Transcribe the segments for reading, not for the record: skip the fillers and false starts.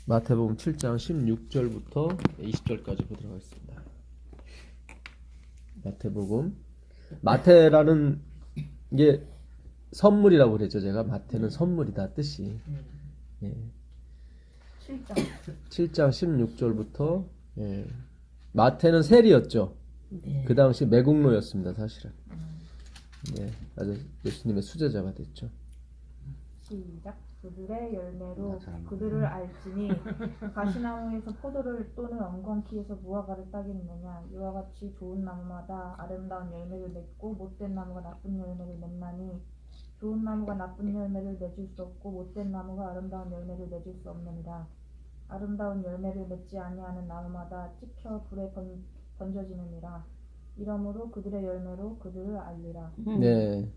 마태복음 7장 16절부터 20절까지 보도록 하겠습니다. 마태복음. 마태라는 게 선물이라고 그랬죠. 제가 마태는 선물이다 뜻이. 예. 7장 16절부터 예. 마태는 세리였죠. 네. 그 당시 매국노였습니다. 사실은. 예. 아주 예수님의 수제자가 됐죠. 시작. 그들의 열매로 그들을 알지니 가시나무에서 포도를 또는 엉겅퀴에서 무화과를 따겠느냐. 이와 같이 좋은 나무마다 아름다운 열매를 맺고 못된 나무가 나쁜 열매를 맺나니 좋은 나무가 나쁜 열매를 맺을 수 없고 못된 나무가 아름다운 열매를 맺을 수 없느니라. 아름다운 열매를 맺지 아니하는 나무마다 찍혀 불에 던져지느니라. 이러므로 그들의 열매로 그들을 알리라. 네.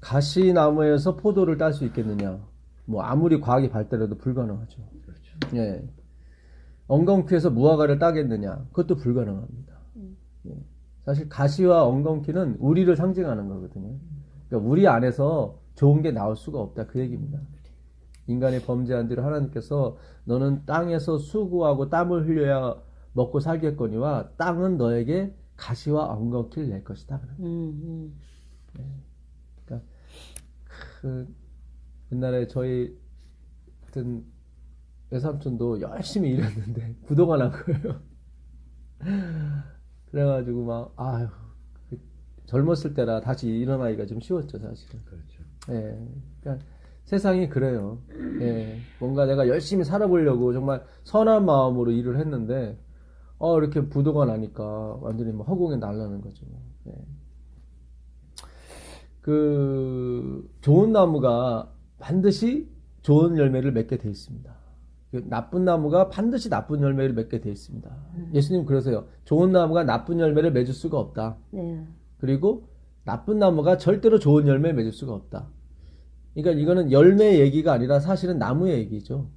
가시나무에서 포도를 딸 수 있겠느냐? 뭐 아무리 과학이 발달해도 불가능하죠. 그렇죠. 예. 엉겅퀴에서 무화과를 따겠느냐? 그것도 불가능합니다. 예. 사실 가시와 엉겅퀴는 우리를 상징하는 거거든요. 그러니까 우리 안에서 좋은 게 나올 수가 없다 그 얘기입니다. 인간의 범죄한 대로 하나님께서 너는 땅에서 수고하고 땀을 흘려야 먹고 살겠거니와 땅은 너에게 가시와 엉겅퀴를 낼 것이다. 예. 그러니까 옛날에 저희 같은 외삼촌도 열심히 일했는데 부도가 난 거예요. 그래가지고 막 아유 젊었을 때라 다시 일어나기가 좀 쉬웠죠 사실은. 그렇죠. 예, 그러니까 세상이 그래요. 예, 뭔가 내가 열심히 살아보려고 정말 선한 마음으로 일을 했는데 이렇게 부도가 나니까 완전히 뭐 허공에 날라는 거죠. 예. 그 좋은 나무가 반드시 좋은 열매를 맺게 돼 있습니다. 나쁜 나무가 반드시 나쁜 열매를 맺게 돼 있습니다. 예수님 그러세요. 좋은 나무가 나쁜 열매를 맺을 수가 없다. 네. 그리고 나쁜 나무가 절대로 좋은 열매를 맺을 수가 없다. 그러니까 이거는 열매 얘기가 아니라 사실은 나무의 얘기죠.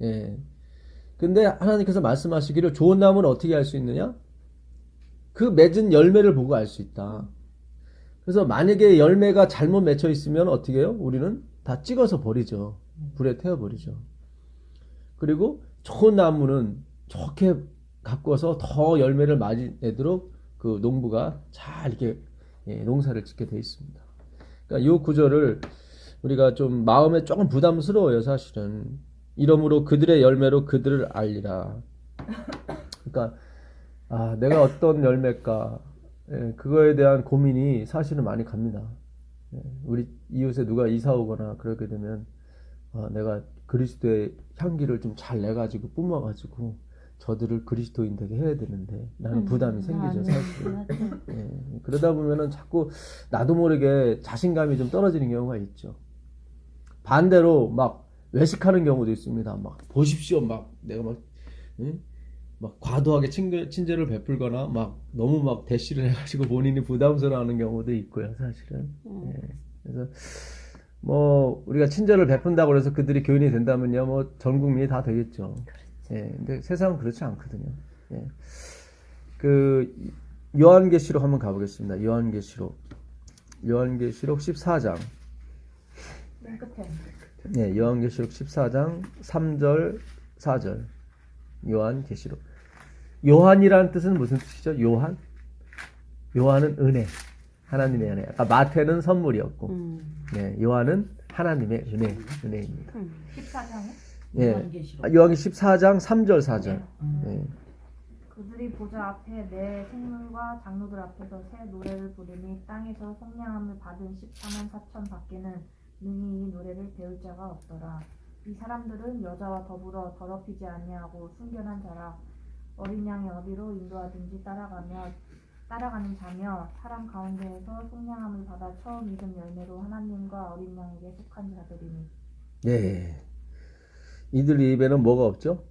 예. 근데 하나님께서 말씀하시기를 좋은 나무는 어떻게 알 수 있느냐? 그 맺은 열매를 보고 알 수 있다. 그래서 만약에 열매가 잘못 맺혀 있으면 어떻게 해요? 우리는 다 찍어서 버리죠. 불에 태워버리죠. 그리고 좋은 나무는 좋게 가꿔서 더 열매를 많이 내도록 그 농부가 잘 이렇게 농사를 짓게 돼 있습니다. 그러니까 이 구절을 우리가 좀 마음에 조금 부담스러워요, 사실은. 이러므로 그들의 열매로 그들을 알리라. 그러니까 내가 어떤 열매일까? 그거에 대한 고민이 사실은 많이 갑니다. 우리 이웃에 누가 이사 오거나 그렇게 되면 내가 그리스도의 향기를 좀 잘 내가지고 뿜어가지고 저들을 그리스도인 되게 해야 되는데 라는 부담이 생기죠 사실은. 그러다 보면은 자꾸 나도 모르게 자신감이 좀 떨어지는 경우가 있죠. 반대로 막 외식하는 경우도 있습니다. 막 보십시오 막 내가 막 과도하게 친절을 베풀거나 막 너무 막 대시를 해가지고 본인이 부담스러워하는 경우도 있고요 사실은. 그래서 뭐 우리가 친절을 베푼다고 해서 그들이 교인이 된다면요 뭐 전 국민이 다 되겠죠. 근데 세상은 그렇지 않거든요. 그 요한계시록 한번 가보겠습니다. 요한계시록 14장. 맨 끝에. 요한계시록 14장 3절 4절. 요한계시록. 요한이라는 뜻은 무슨 뜻이죠? 요한은 은혜. 하나님의 은혜. 마태는 선물이었고, 요한은 하나님의 은혜입니다. 14장에? 요한계시록 14장 3절 4절. 그들이 보좌 앞에 내 생물과 장로들 앞에서 새 노래를 부르니 땅에서 성량함을 받은 14만 4천 밖에는 능히 이 노래를 배울 자가 없더라. 이 사람들은 여자와 더불어 더럽히지 아니하고 순결한 자라. 어린 양의 어디로 인도하든지 따라가는 자며 사람 가운데에서 속량함을 받아 처음 익은 열매로 하나님과 어린 양에게 속한 자들이니. 네. 이들 입에는 뭐가 없죠?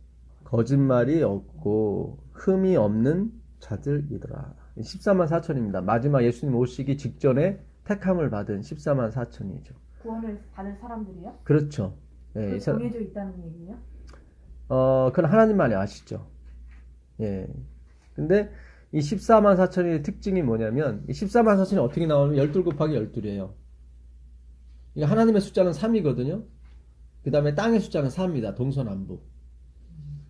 거짓말이 없고 흠이 없는 자들이더라. 14만 4천입니다. 마지막 예수님 오시기 직전에 택함을 받은 14만 4천이죠. 구원을 받을 사람들이요? 그렇죠. 정해져 있다는 얘기예요? 그건 하나님만이 아시죠. 근데 이 14만 4천의 특징이 뭐냐면 이 14만 4천이 어떻게 나오면 12 곱하기 12이에요. 하나님의 숫자는 3이거든요. 그 다음에 땅의 숫자는 4입니다. 동서남북.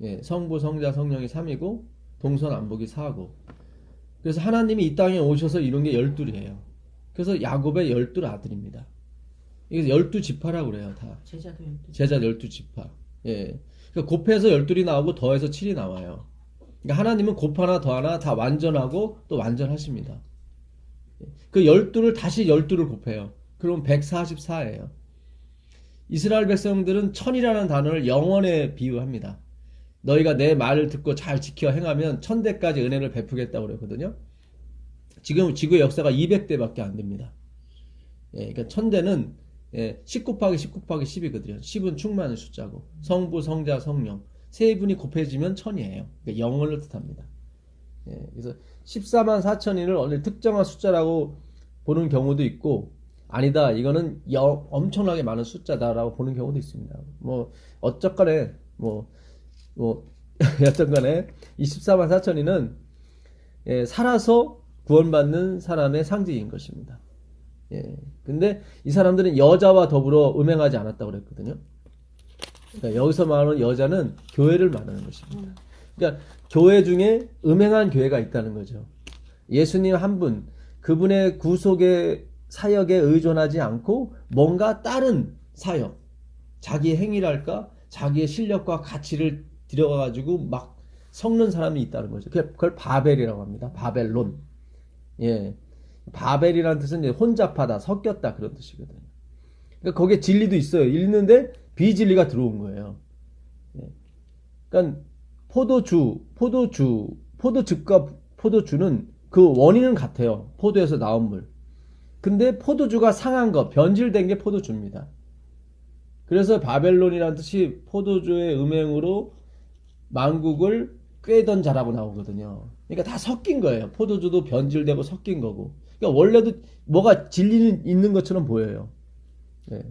예, 성부, 성자, 성령이 3이고 동서남북이 4고. 그래서 하나님이 이 땅에 오셔서 이룬 게 12이에요. 그래서 야곱의 12아들입니다. 이게 12지파라고 그래요, 다. 제자도 12. 제자 12지파. 예. 그러니까 곱해서 12이 나오고 더해서 7이 나와요. 그러니까 하나님은 곱하나 더하나 다 완전하고 또 완전하십니다. 그 12를 다시 12를 곱해요. 그럼 144예요. 이스라엘 백성들은 천이라는 단어를 영원에 비유합니다. 너희가 내 말을 듣고 잘 지켜 행하면 1000대까지 은혜를 베푸겠다고 그랬거든요. 지금 지구의 역사가 200대밖에 안 됩니다. 예, 그러니까 1000대는 10 곱하기 10 곱하기 10이거든요. 10은 충만한 숫자고 성부, 성자, 성령 세 분이 곱해지면 1000이에요. 그러니까 영원을 뜻합니다. 예, 그래서 14만 4천인을 어느 특정한 숫자라고 보는 경우도 있고 아니다 이거는 엄청나게 많은 숫자다라고 보는 경우도 있습니다. 뭐 어쨌간에 여튼간에 이 14만 4천인은 살아서 구원받는 사람의 상징인 것입니다. 예. 근데 이 사람들은 여자와 더불어 음행하지 않았다고 그랬거든요. 그러니까 여기서 말하는 여자는 교회를 말하는 것입니다. 그러니까 교회 중에 음행한 교회가 있다는 거죠. 예수님 한 분, 그분의 구속의 사역에 의존하지 않고 뭔가 다른 사역, 자기의 행위랄까, 자기의 실력과 가치를 들여가지고 막 섞는 사람이 있다는 거죠. 그걸 바벨이라고 합니다. 바벨론. 예. 바벨이라는 뜻은 이제 혼잡하다, 섞였다 그런 뜻이거든요. 그러니까 거기에 진리도 있어요. 있는데 비진리가 들어온 거예요. 예. 그러니까 포도즙과 포도주는 그 원인은 같아요. 포도에서 나온 물. 근데 포도주가 상한 거, 변질된 게 포도주입니다. 그래서 바벨론이라는 뜻이 포도주의 음행으로 만국을 꾀던 자라고 나오거든요. 그러니까 다 섞인 거예요. 포도주도 변질되고 섞인 거고. 그러니까 원래도 뭐가 진리는 있는 것처럼 보여요. 네.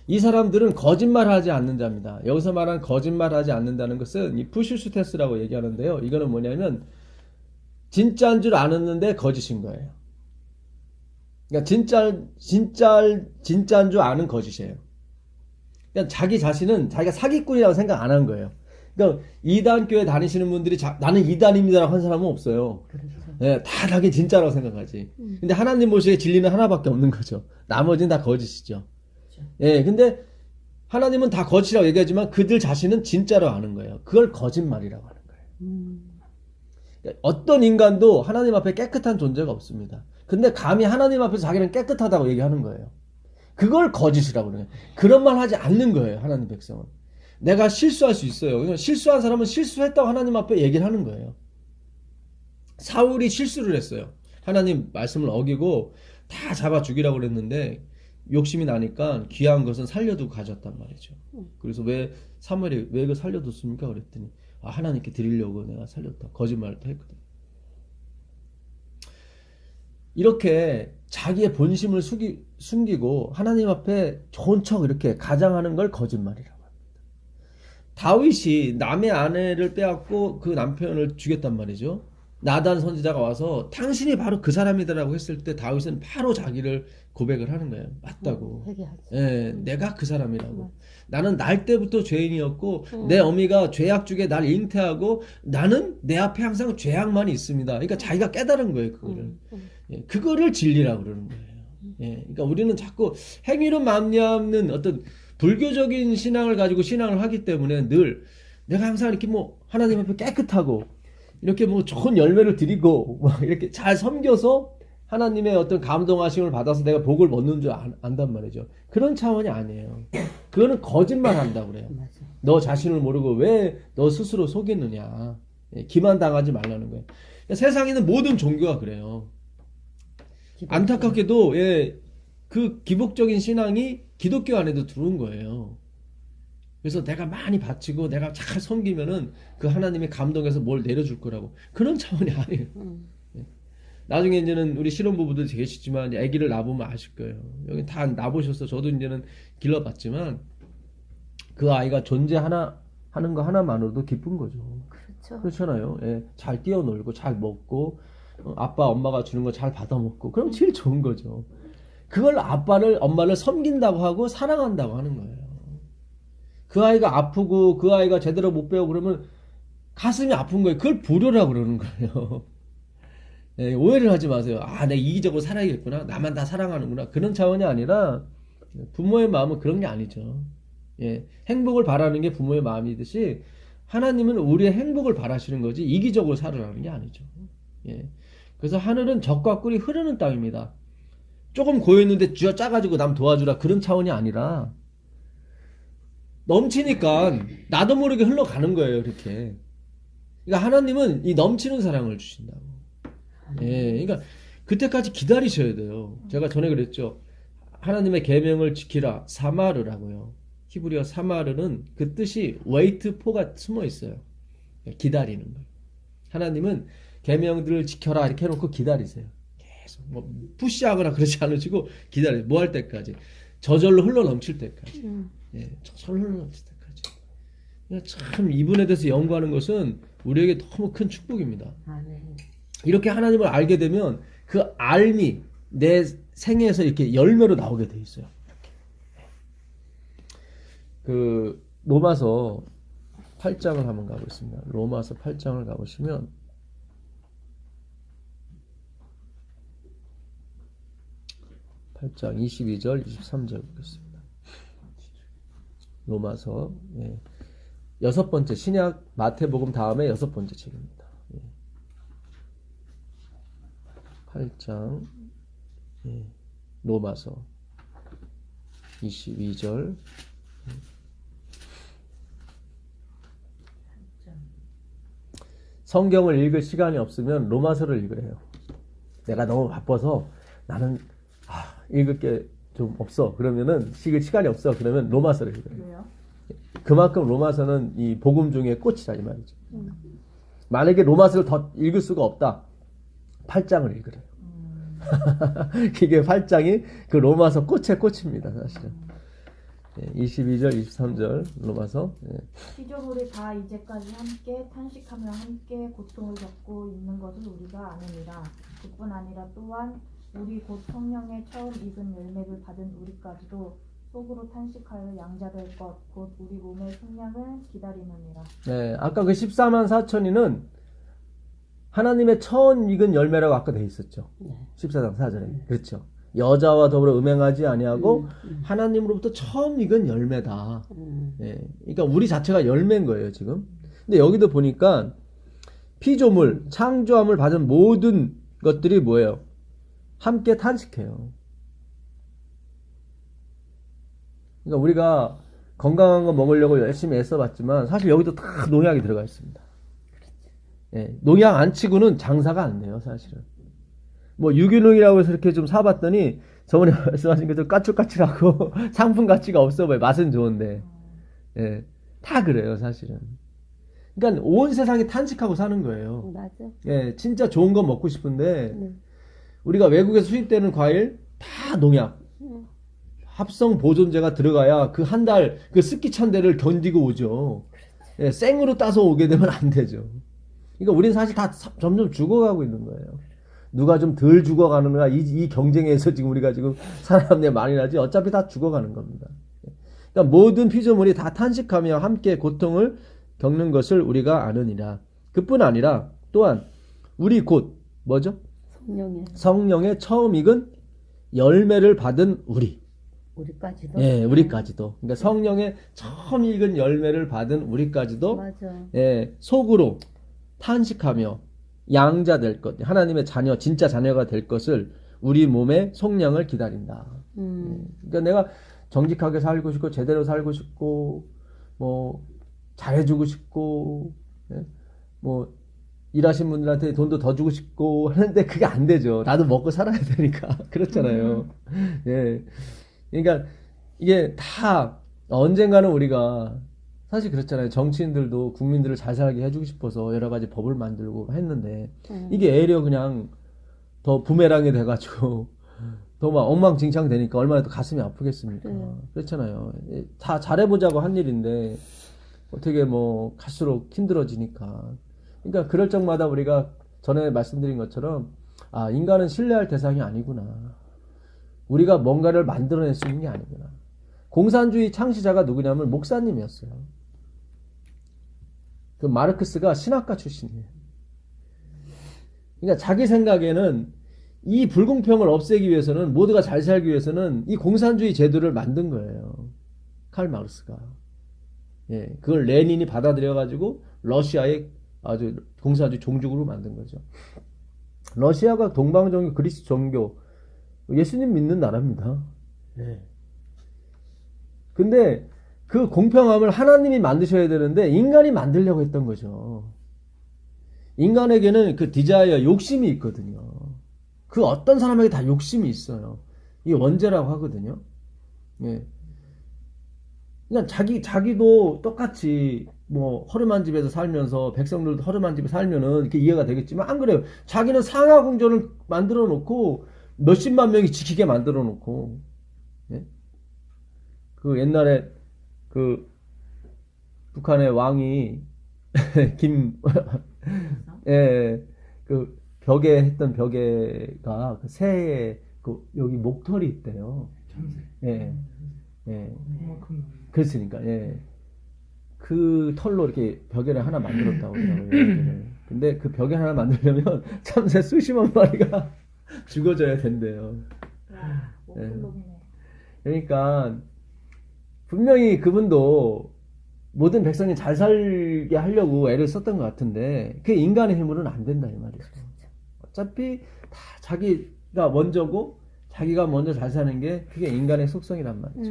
이 사람들은 거짓말하지 않는 자입니다. 여기서 말한 거짓말하지 않는다는 것은 이 푸시슈테스라고 얘기하는데요. 이거는 뭐냐면 진짜인 줄 알았는데 거짓인 거예요. 그러니까 진짜인 줄 아는 거짓이에요. 그러니까 자기 자신은 자기가 사기꾼이라고 생각 안 한 거예요. 그러니까 이단 교회 다니시는 분들이 나는 이단입니다라고 한 사람은 없어요. 예, 다 자기 진짜라고 생각하지. 근데 하나님 보시기에 진리는 하나밖에 없는 거죠. 나머지는 다 거짓이죠. 예, 근데 하나님은 다 거짓이라고 얘기하지만 그들 자신은 진짜로 아는 거예요. 그걸 거짓말이라고 하는 거예요. 어떤 인간도 하나님 앞에 깨끗한 존재가 없습니다. 근데 감히 하나님 앞에서 자기는 깨끗하다고 얘기하는 거예요. 그걸 거짓이라고 그래요. 그런 말 하지 않는 거예요. 하나님 백성은. 내가 실수할 수 있어요. 실수한 사람은 실수했다고 하나님 앞에 얘기를 하는 거예요. 사울이 실수를 했어요. 하나님 말씀을 어기고 다 잡아 죽이라고 그랬는데 욕심이 나니까 귀한 것은 살려두고 가졌단 말이죠. 그래서 왜 사무엘이 왜 그걸 살려뒀습니까? 그랬더니 하나님께 드리려고 내가 살렸다. 거짓말을 또 했거든. 이렇게 자기의 본심을 숨기고 하나님 앞에 좋은 척 이렇게 가장하는 걸 거짓말이라고 합니다. 다윗이 남의 아내를 빼앗고 그 남편을 죽였단 말이죠. 나단 선지자가 와서 당신이 바로 그 사람이다라고 했을 때 다윗은 바로 자기를 고백을 하는 거예요. 맞다고. 예, 내가 그 사람이라고. 나는 날 때부터 죄인이었고 내 어미가 죄악 중에 날 잉태하고 나는 내 앞에 항상 죄악만이 있습니다. 그러니까 자기가 깨달은 거예요. 그거를. 예, 그거를 진리라고 그러는 거예요. 예, 그러니까 우리는 자꾸 행위로 말미암는 어떤 불교적인 신앙을 가지고 신앙을 하기 때문에 늘 내가 항상 이렇게 하나님 앞에 깨끗하고 이렇게 좋은 열매를 드리고 이렇게 잘 섬겨서 하나님의 어떤 감동하심을 받아서 내가 복을 얻는 줄 안단 말이죠. 그런 차원이 아니에요. 그거는 거짓말 한다고 그래요. 너 자신을 모르고 왜 너 스스로 속이느냐. 기만 당하지 말라는 거예요. 그러니까 세상에 있는 모든 종교가 그래요. 안타깝게도 그 기복적인 신앙이 기독교 안에도 들어온 거예요. 그래서 내가 많이 바치고 내가 잘 섬기면은 그 하나님이 감동해서 뭘 내려줄 거라고. 그런 차원이 아니에요. 나중에 이제는 우리 신혼부부들 계시지만 아기를 낳아보면 아실 거예요. 여기 다 낳아보셔서 저도 이제는 길러봤지만 그 아이가 존재하는 거 하나만으로도 기쁜 거죠. 그렇죠. 그렇잖아요. 예, 잘 뛰어놀고 잘 먹고 아빠 엄마가 주는 거 잘 받아먹고 그럼 제일 좋은 거죠. 그걸 엄마를 섬긴다고 하고 사랑한다고 하는 거예요. 그 아이가 아프고 그 아이가 제대로 못 배우고 그러면 가슴이 아픈 거예요. 그걸 불효라고 그러는 거예요. 예, 오해를 하지 마세요. 아, 내가 이기적으로 살아야겠구나. 나만 다 사랑하는구나. 그런 차원이 아니라 부모의 마음은 그런 게 아니죠. 예, 행복을 바라는 게 부모의 마음이듯이 하나님은 우리의 행복을 바라시는 거지 이기적으로 살으라는 게 아니죠. 예, 그래서 하늘은 적과 꿀이 흐르는 땅입니다. 조금 고였는데 쥐어 짜가지고 남 도와주라 그런 차원이 아니라 넘치니까 나도 모르게 흘러가는 거예요. 이렇게. 그러니까 하나님은 이 넘치는 사랑을 주신다고. 예, 그러니까 그때까지 기다리셔야 돼요. 제가 전에 그랬죠. 하나님의 계명을 지키라 사마르라고요. 히브리어 사마르는 그 뜻이 wait for가 숨어 있어요. 기다리는 거예요. 하나님은 계명들을 지켜라 이렇게 해놓고 기다리세요. 계속 뭐 푸시하거나 그러지 않으시고 기다려요. 뭐 할 때까지? 저절로 흘러 넘칠 때까지. 예, 저절로 흘러 넘칠 때까지. 그러니까 참 이분에 대해서 연구하는 것은 우리에게 너무 큰 축복입니다. 아멘. 이렇게 하나님을 알게 되면 그 알미 내 생애에서 이렇게 열매로 나오게 돼 있어요. 그 로마서 8장을 한번 가보겠습니다. 로마서 8장을 가보시면 (8장) 22절 23절 보겠습니다. 로마서 여섯 번째 신약 마태복음 다음에 여섯 번째 책입니다. 8장 로마서 22절 성경을 읽을 시간이 없으면 로마서를 읽으래요. 내가 너무 바빠서 나는 읽을 게 좀 없어. 그러면은 읽을 시간이 없어. 그러면 로마서를 읽으래요. 왜요? 그만큼 로마서는 이 복음 중에 꽃이다 이 말이죠. 만약에 로마서를 더 읽을 수가 없다. 8장을 읽으래요. 이게 8장이 그 로마서 꽃의 꽃입니다. 사실은. 22절 23절 로마서. 피조물이 다 이제까지 함께 탄식하며 함께 고통을 겪고 있는 것을 우리가 아느니라. 그뿐 아니라 또한 우리 곧 성령의 처음 익은 열매를 받은 우리까지도 속으로 탄식하여 양자될 것 곧 우리 몸의 속량을 기다리느니라. 네, 아까 그 14만 4천이는 하나님의 처음 익은 열매라고 아까 돼 있었죠. 14장 4절에. 그렇죠. 여자와 더불어 음행하지 아니하고 하나님으로부터 처음 익은 열매다. 예, 그러니까 우리 자체가 열매인 거예요, 지금. 근데 여기도 보니까 피조물, 창조함을 받은 모든 것들이 뭐예요? 함께 탄식해요. 그러니까 우리가 건강한 거 먹으려고 열심히 애써봤지만 사실 여기도 다 농약이 들어가 있습니다. 예, 농약 안 치고는 장사가 안 돼요, 사실은. 뭐 유기농이라고 해서 이렇게 좀 사봤더니 저번에 말씀하신 것처럼 까칠까칠하고 상품 가치가 없어 보여요. 맛은 좋은데. 예, 다 그래요, 사실은. 그러니까 온 세상이 탄식하고 사는 거예요. 맞아. 예, 진짜 좋은 거 먹고 싶은데 우리가 외국에서 수입되는 과일 다 농약. 합성 보존제가 들어가야 그 한 달 그 습기 찬 데를 견디고 오죠. 예, 생으로 따서 오게 되면 안 되죠. 그러니까 우리는 사실 다 점점 죽어가고 있는 거예요. 누가 좀 덜 죽어가는가 이 경쟁에서 지금 우리가 지금 살아남는 많이 나지 어차피 다 죽어가는 겁니다. 그러니까 모든 피조물이 다 탄식하며 함께 고통을 겪는 것을 우리가 아느니라. 그뿐 아니라 또한 우리 곧 뭐죠? 성령의 처음 익은 열매를 받은 우리까지도. 예, 우리까지도. 그러니까 성령의 처음 익은 열매를 받은 우리까지도 맞아. 예, 속으로 탄식하며 양자 될 것, 하나님의 자녀, 진짜 자녀가 될 것을 우리 몸의 속량을 기다린다. 그러니까 내가 정직하게 살고 싶고 제대로 살고 싶고 뭐 잘해주고 싶고 뭐 일하신 분들한테 돈도 더 주고 싶고 하는데 그게 안 되죠. 나도 먹고 살아야 되니까 그렇잖아요. 예, 그러니까 이게 다 언젠가는 우리가 사실 그렇잖아요. 정치인들도 국민들을 잘 살게 해주고 싶어서 여러 가지 법을 만들고 했는데 이게 애려 그냥 더 부메랑이 돼가지고 더 막 엉망진창 되니까 얼마나 더 가슴이 아프겠습니까? 그렇잖아요. 다 잘해보자고 한 일인데 어떻게 뭐 갈수록 힘들어지니까. 그러니까 그럴 적마다 우리가 전에 말씀드린 것처럼 아, 인간은 신뢰할 대상이 아니구나. 우리가 뭔가를 만들어낼 수 있는 게 아니구나. 공산주의 창시자가 누구냐면 목사님이었어요. 그 마르크스가 신학과 출신이에요. 그러니까 자기 생각에는 이 불공평을 없애기 위해서는, 모두가 잘 살기 위해서는 이 공산주의 제도를 만든 거예요. 칼 마르크스가. 예, 그걸 레닌이 받아들여가지고 러시아의 아주 공산주의 종족으로 만든 거죠. 러시아가 동방종교, 그리스 종교, 예수님 믿는 나라입니다. 예. 근데 그 공평함을 하나님이 만드셔야 되는데 인간이 만들려고 했던 거죠. 인간에게는 그 디자이어, 욕심이 있거든요. 그 어떤 사람에게 다 욕심이 있어요. 이게 원죄라고 하거든요. 예. 그냥 자기도 똑같이 뭐 허름한 집에서 살면서 백성들도 허름한 집에 살면은 이렇게 이해가 되겠지만 안 그래요. 자기는 상하 궁전을 만들어 놓고 몇십만 명이 지키게 만들어 놓고, 예? 그 옛날에 그 북한의 왕이 예, 그 벽에 했던 벽에가 그 새에 그 여기 목털이 있대요. 예, 예. 그랬으니까, 예. 그 털로 이렇게 벽에를 하나 만들었다고 그러더라고요. 근데 그 벽에 하나 만들려면 참새 수십만 마리가 죽어져야 된대요. 와, 오클록이네. 그러니까 분명히 그분도 모든 백성이 잘 살게 하려고 애를 썼던 것 같은데 그게 인간의 힘으로는 안 된다 이 말이죠. 어차피 다 자기가 먼저고 자기가 먼저 잘 사는 게 그게 인간의 속성이란 말이죠.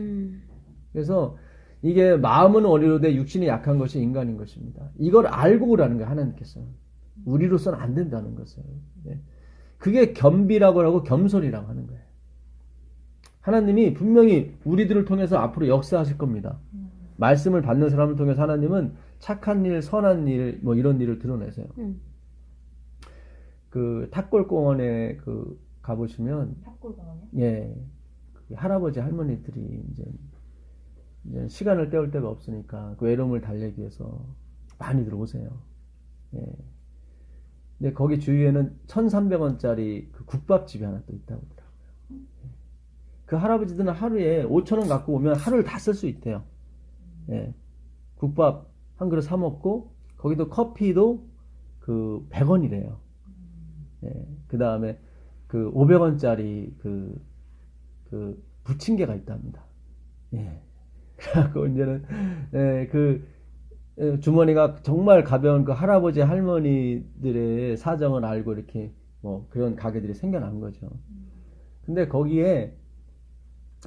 그래서 이게 마음은 어리로되 육신이 약한 것이 인간인 것입니다. 이걸 알고 오라는 거예요. 하나님께서. 우리로서는 안 된다는 것을. 네. 그게 겸비라고 하고 겸손이라고 하는 거예요. 하나님이 분명히 우리들을 통해서 앞으로 역사하실 겁니다. 말씀을 받는 사람을 통해서 하나님은 착한 일, 선한 일, 뭐 이런 일을 드러내세요. 그 탑골공원에 그 가보시면, 탑골공원이요? 예, 그 할아버지 할머니들이 이제 시간을 때울 데가 없으니까 그 외로움을 달래기 위해서 많이들 오세요. 예. 근데 거기 주위에는 1,300원짜리 그 국밥집이 하나 또 있다고 하더라고요. 그 할아버지들은 하루에 5,000원 갖고 오면 하루를 다 쓸 수 있대요. 예. 국밥 한 그릇 사 먹고 거기도 커피도 그 100원이래요. 예. 그 다음에 그 500원짜리 그 부침개가 있답니다. 예. 그래갖고 이제는 그 주머니가 정말 가벼운 그 할아버지 할머니들의 사정을 알고 이렇게 뭐 그런 가게들이 생겨난 거죠. 근데 거기에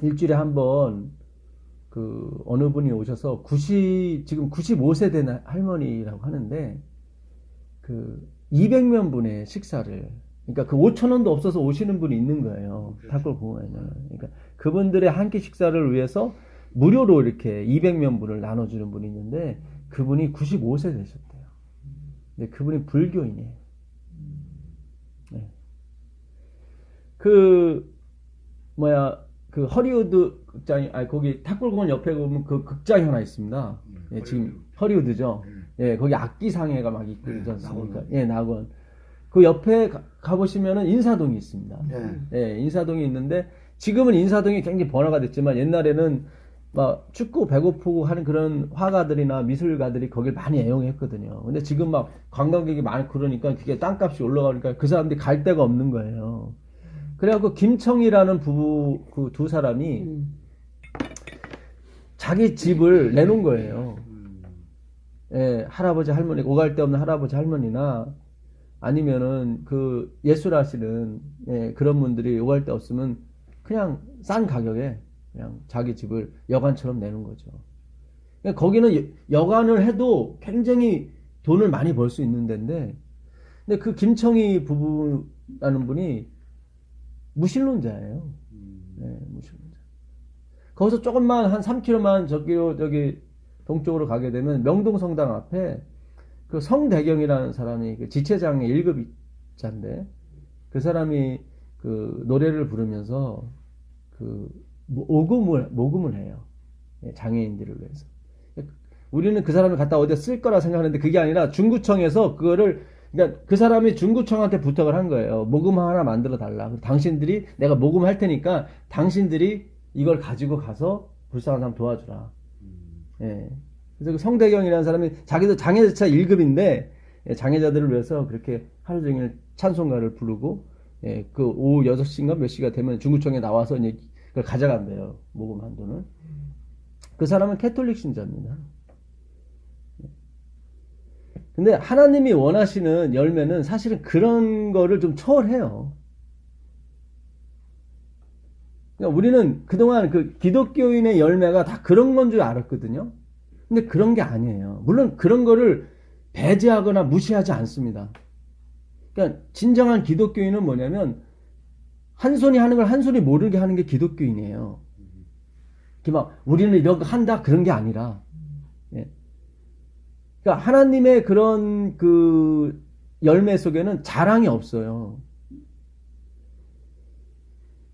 일주일에 한 번 그 어느 분이 오셔서 지금 95세 된 할머니라고 하는데 그 200명 분의 식사를, 그러니까 그 5,000원도 없어서 오시는 분이 있는 거예요. 탑골공원에는. 그러니까 그분들의 한 끼 식사를 위해서 무료로 이렇게 200명 분을 나눠주는 분이 있는데 그분이 95세 되셨대요. 근데 그분이 불교인이에요. 네. 그 허리우드 극장이, 거기 탑골공원 옆에 보면 그 극장이 하나 있습니다. 예, 지금 허리우드죠. 예, 거기 악기상회가 막 있고 있지 않습니까? 예, 낙원. 그 옆에 가보시면은 인사동이 있습니다. 예, 인사동이 있는데 지금은 인사동이 굉장히 번화가 됐지만 옛날에는 막 춥고 배고프고 하는 그런 화가들이나 미술가들이 거길 많이 애용했거든요. 근데 지금 막 관광객이 많고 그러니까 그게 땅값이 올라가니까 그 사람들이 갈 데가 없는 거예요. 그래갖고 김청이라는 부부, 그 두 사람이 자기 집을 내놓은 거예요. 예, 할아버지 할머니, 오갈 데 없는 할아버지 할머니나 아니면은 그 예술하시는, 예, 그런 분들이 오갈 데 없으면 그냥 싼 가격에 그냥 자기 집을 여관처럼 내는 거죠. 그러니까 거기는 여관을 해도 굉장히 돈을 많이 벌 수 있는 데인데, 근데 그 김청희 부부라는 분이 무신론자예요. 네, 무신론자. 거기서 조금만 한 3km만 저기 동쪽으로 가게 되면 명동성당 앞에 그 성대경이라는 사람이 그 지체장의 1급자인데 그 사람이 그 노래를 부르면서 그 모금을 해요. 장애인들을 위해서. 우리는 그 사람을 갖다 어디다 쓸 거라 생각하는데 그게 아니라 중구청에서 그러니까 그 사람이 중구청한테 부탁을 한 거예요. 모금 하나 만들어 달라. 당신들이, 내가 모금할 테니까 당신들이 이걸 가지고 가서 불쌍한 사람 도와주라. 예. 그래서 그 성대경이라는 사람이 자기도 장애자 1급인데 장애자들을 위해서 그렇게 하루 종일 찬송가를 부르고 예, 그 오후 6시인가 몇 시가 되면 중구청에 나와서 이제 그걸 가져간대요. 모금한 돈을. 그 사람은 캐톨릭 신자입니다. 근데 하나님이 원하시는 열매는 사실은 그런 거를 좀 초월해요. 그러니까 우리는 그동안 그 기독교인의 열매가 다 그런 건 줄 알았거든요. 근데 그런 게 아니에요. 물론 그런 거를 배제하거나 무시하지 않습니다. 그러니까 진정한 기독교인은 뭐냐면 한 손이 하는 걸 한 손이 모르게 하는 게 기독교인이에요. 이렇게 막 우리는 이런 거 한다 그런 게 아니라 예. 그러니까 하나님의 그런 그 열매 속에는 자랑이 없어요.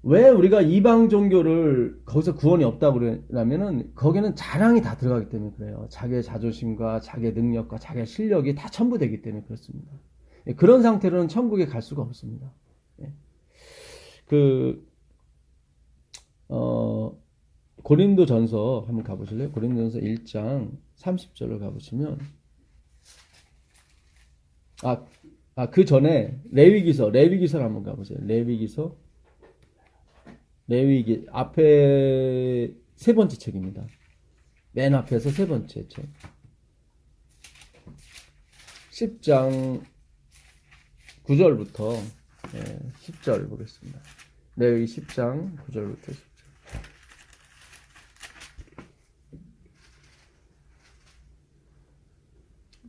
왜 우리가 이방 종교를 거기서 구원이 없다고 그러냐면은 거기는 자랑이 다 들어가기 때문에 그래요. 자기의 자존심과 자기의 능력과 자기의 실력이 다 첨부되기 때문에 그렇습니다. 그런 상태로는 천국에 갈 수가 없습니다. 고린도전서 한번 가보실래요? 고린도전서 1장 30절을 가보시면 그 전에 레위기서를 한번 가보세요. 레위기 앞에 세 번째 책입니다. 맨 앞에서 세 번째 책. 10장 9절부터 10절 보겠습니다. 레위기 10장 9절부터 10절.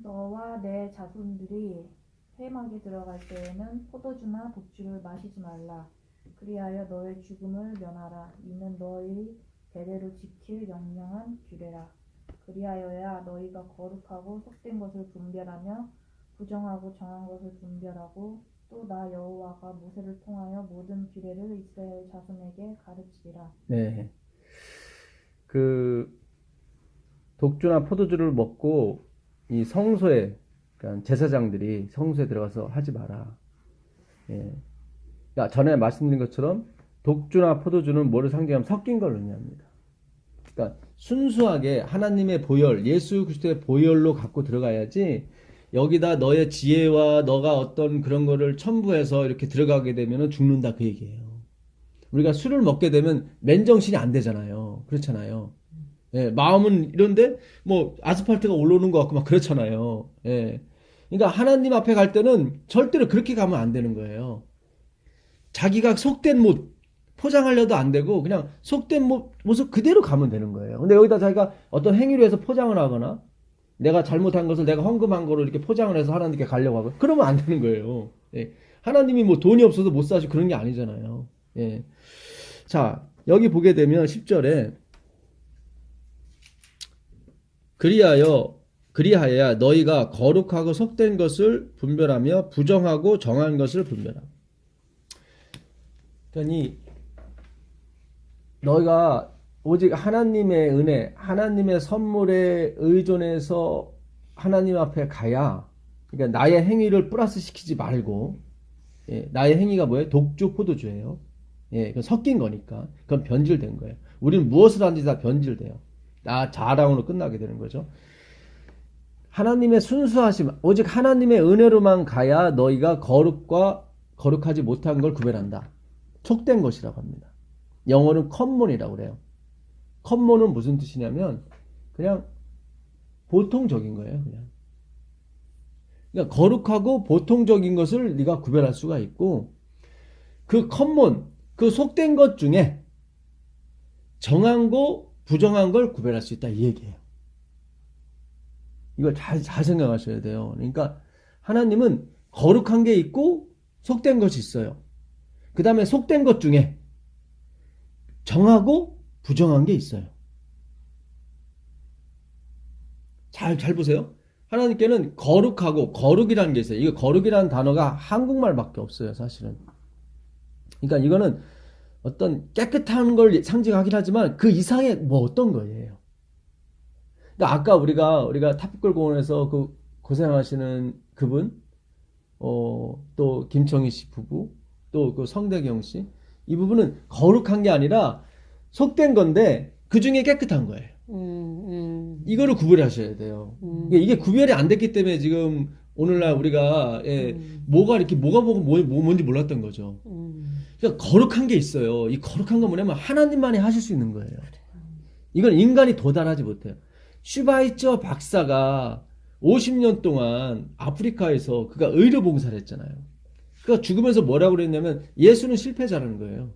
너와 내 자손들이 회막에 들어갈 때에는 포도주나 독주를 마시지 말라. 그리하여 너의 죽음을 면하라. 이는 너희 대대로 지킬 영영한 규례라. 그리하여야 너희가 거룩하고 속된 것을 분별하며 부정하고 정한 것을 분별하고 또 나 여호와가 모세를 통하여 모든 규례를 이스라엘 자손에게 가르치리라. 네. 그 독주나 포도주를 먹고 이 성소에 그러니까 제사장들이 성소에 들어가서 하지 마라. 예. 그러니까 전에 말씀드린 것처럼 독주나 포도주는 뭐를 상징하면 섞인 걸 의미합니다. 그러니까 순수하게 하나님의 보혈, 예수 그리스도의 보혈로 갖고 들어가야지 여기다 너의 지혜와 너가 어떤 그런 거를 첨부해서 이렇게 들어가게 되면 죽는다 그 얘기예요. 우리가 술을 먹게 되면 맨정신이 안 되잖아요. 그렇잖아요. 예, 마음은 이런데 뭐 아스팔트가 올라오는 것 같고 막 그렇잖아요. 예. 그러니까 하나님 앞에 갈 때는 절대로 그렇게 가면 안 되는 거예요. 자기가 속된 못 포장하려도 안 되고 그냥 속된 모습 그대로 가면 되는 거예요. 근데 여기다 자기가 어떤 행위로 해서 포장을 하거나 내가 잘못한 것을 내가 헌금한 거로 이렇게 포장을 해서 하나님께 가려고 하고 그러면 안 되는 거예요. 예. 하나님이 뭐 돈이 없어서 못 사시고 그런 게 아니잖아요. 예. 자, 여기 보게 되면 10절에 그리하여야 너희가 거룩하고 속된 것을 분별하며 부정하고 정한 것을 분별하라. 그러니 너희가 오직 하나님의 은혜, 하나님의 선물에 의존해서 하나님 앞에 가야, 그러니까 나의 행위를 플러스 시키지 말고, 예, 나의 행위가 뭐예요? 독주, 포도주예요. 예, 그건 섞인 거니까. 그건 변질된 거예요. 우리는 무엇을 하든지 다 변질돼요. 나 자랑으로 끝나게 되는 거죠. 하나님의 순수하심, 오직 하나님의 은혜로만 가야 너희가 거룩하지 못한 걸 구별한다. 속된 것이라고 합니다. 영어는 컴몬이라고 그래요. 컴몬은 무슨 뜻이냐면 그냥 보통적인 거예요. 그냥. 그러니까 거룩하고 보통적인 것을 네가 구별할 수가 있고 그 컴몬, 그 속된 것 중에 정한 거, 부정한 걸 구별할 수 있다 이 얘기예요. 이걸 잘 생각하셔야 돼요. 그러니까 하나님은 거룩한 게 있고 속된 것이 있어요. 그 다음에 속된 것 중에 정하고 부정한 게 있어요. 잘 보세요. 하나님께는 거룩하고 거룩이라는 게 있어요. 이거 거룩이라는 단어가 한국말밖에 없어요, 사실은. 그러니까 이거는 어떤 깨끗한 걸 상징하긴 하지만 그 이상의 뭐 어떤 거예요. 그러니까 아까 우리가 탑골 공원에서 그 고생하시는 그분, 또 김청희 씨 부부, 또 그 성대경 씨, 이 부분은 거룩한 게 아니라 속된 건데 그 중에 깨끗한 거예요. 이거를 구별하셔야 돼요. 이게 구별이 안 됐기 때문에 지금 오늘날 우리가 뭐가 이렇게 뭐가 보고 뭔지 몰랐던 거죠. 그러니까 거룩한 게 있어요. 이 거룩한 건 뭐냐면 하나님만이 하실 수 있는 거예요. 이건 인간이 도달하지 못해요. 슈바이처 박사가 50년 동안 아프리카에서 그가 의료 봉사를 했잖아요. 그가 죽으면서 뭐라고 그랬냐면 예수는 실패자라는 거예요.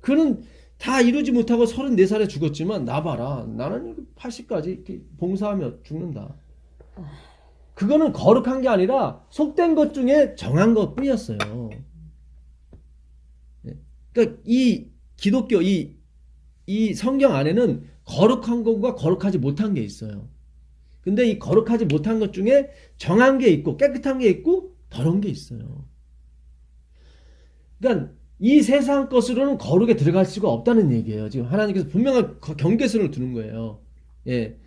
그는 다 이루지 못하고 34살에 죽었지만 나 봐라. 나는 80까지 이렇게 봉사하며 죽는다. 그거는 거룩한 게 아니라 속된 것 중에 정한 것 뿐이었어요. 그러니까 이 기독교 이 성경 안에는 거룩한 것과 거룩하지 못한 게 있어요. 근데 이 거룩하지 못한 것 중에 정한 게 있고 깨끗한 게 있고 더러운 게 있어요. 그러니까 이 세상 것으로는 거룩에 들어갈 수가 없다는 얘기예요. 지금 하나님께서 분명한 경계선을 두는 거예요. 예.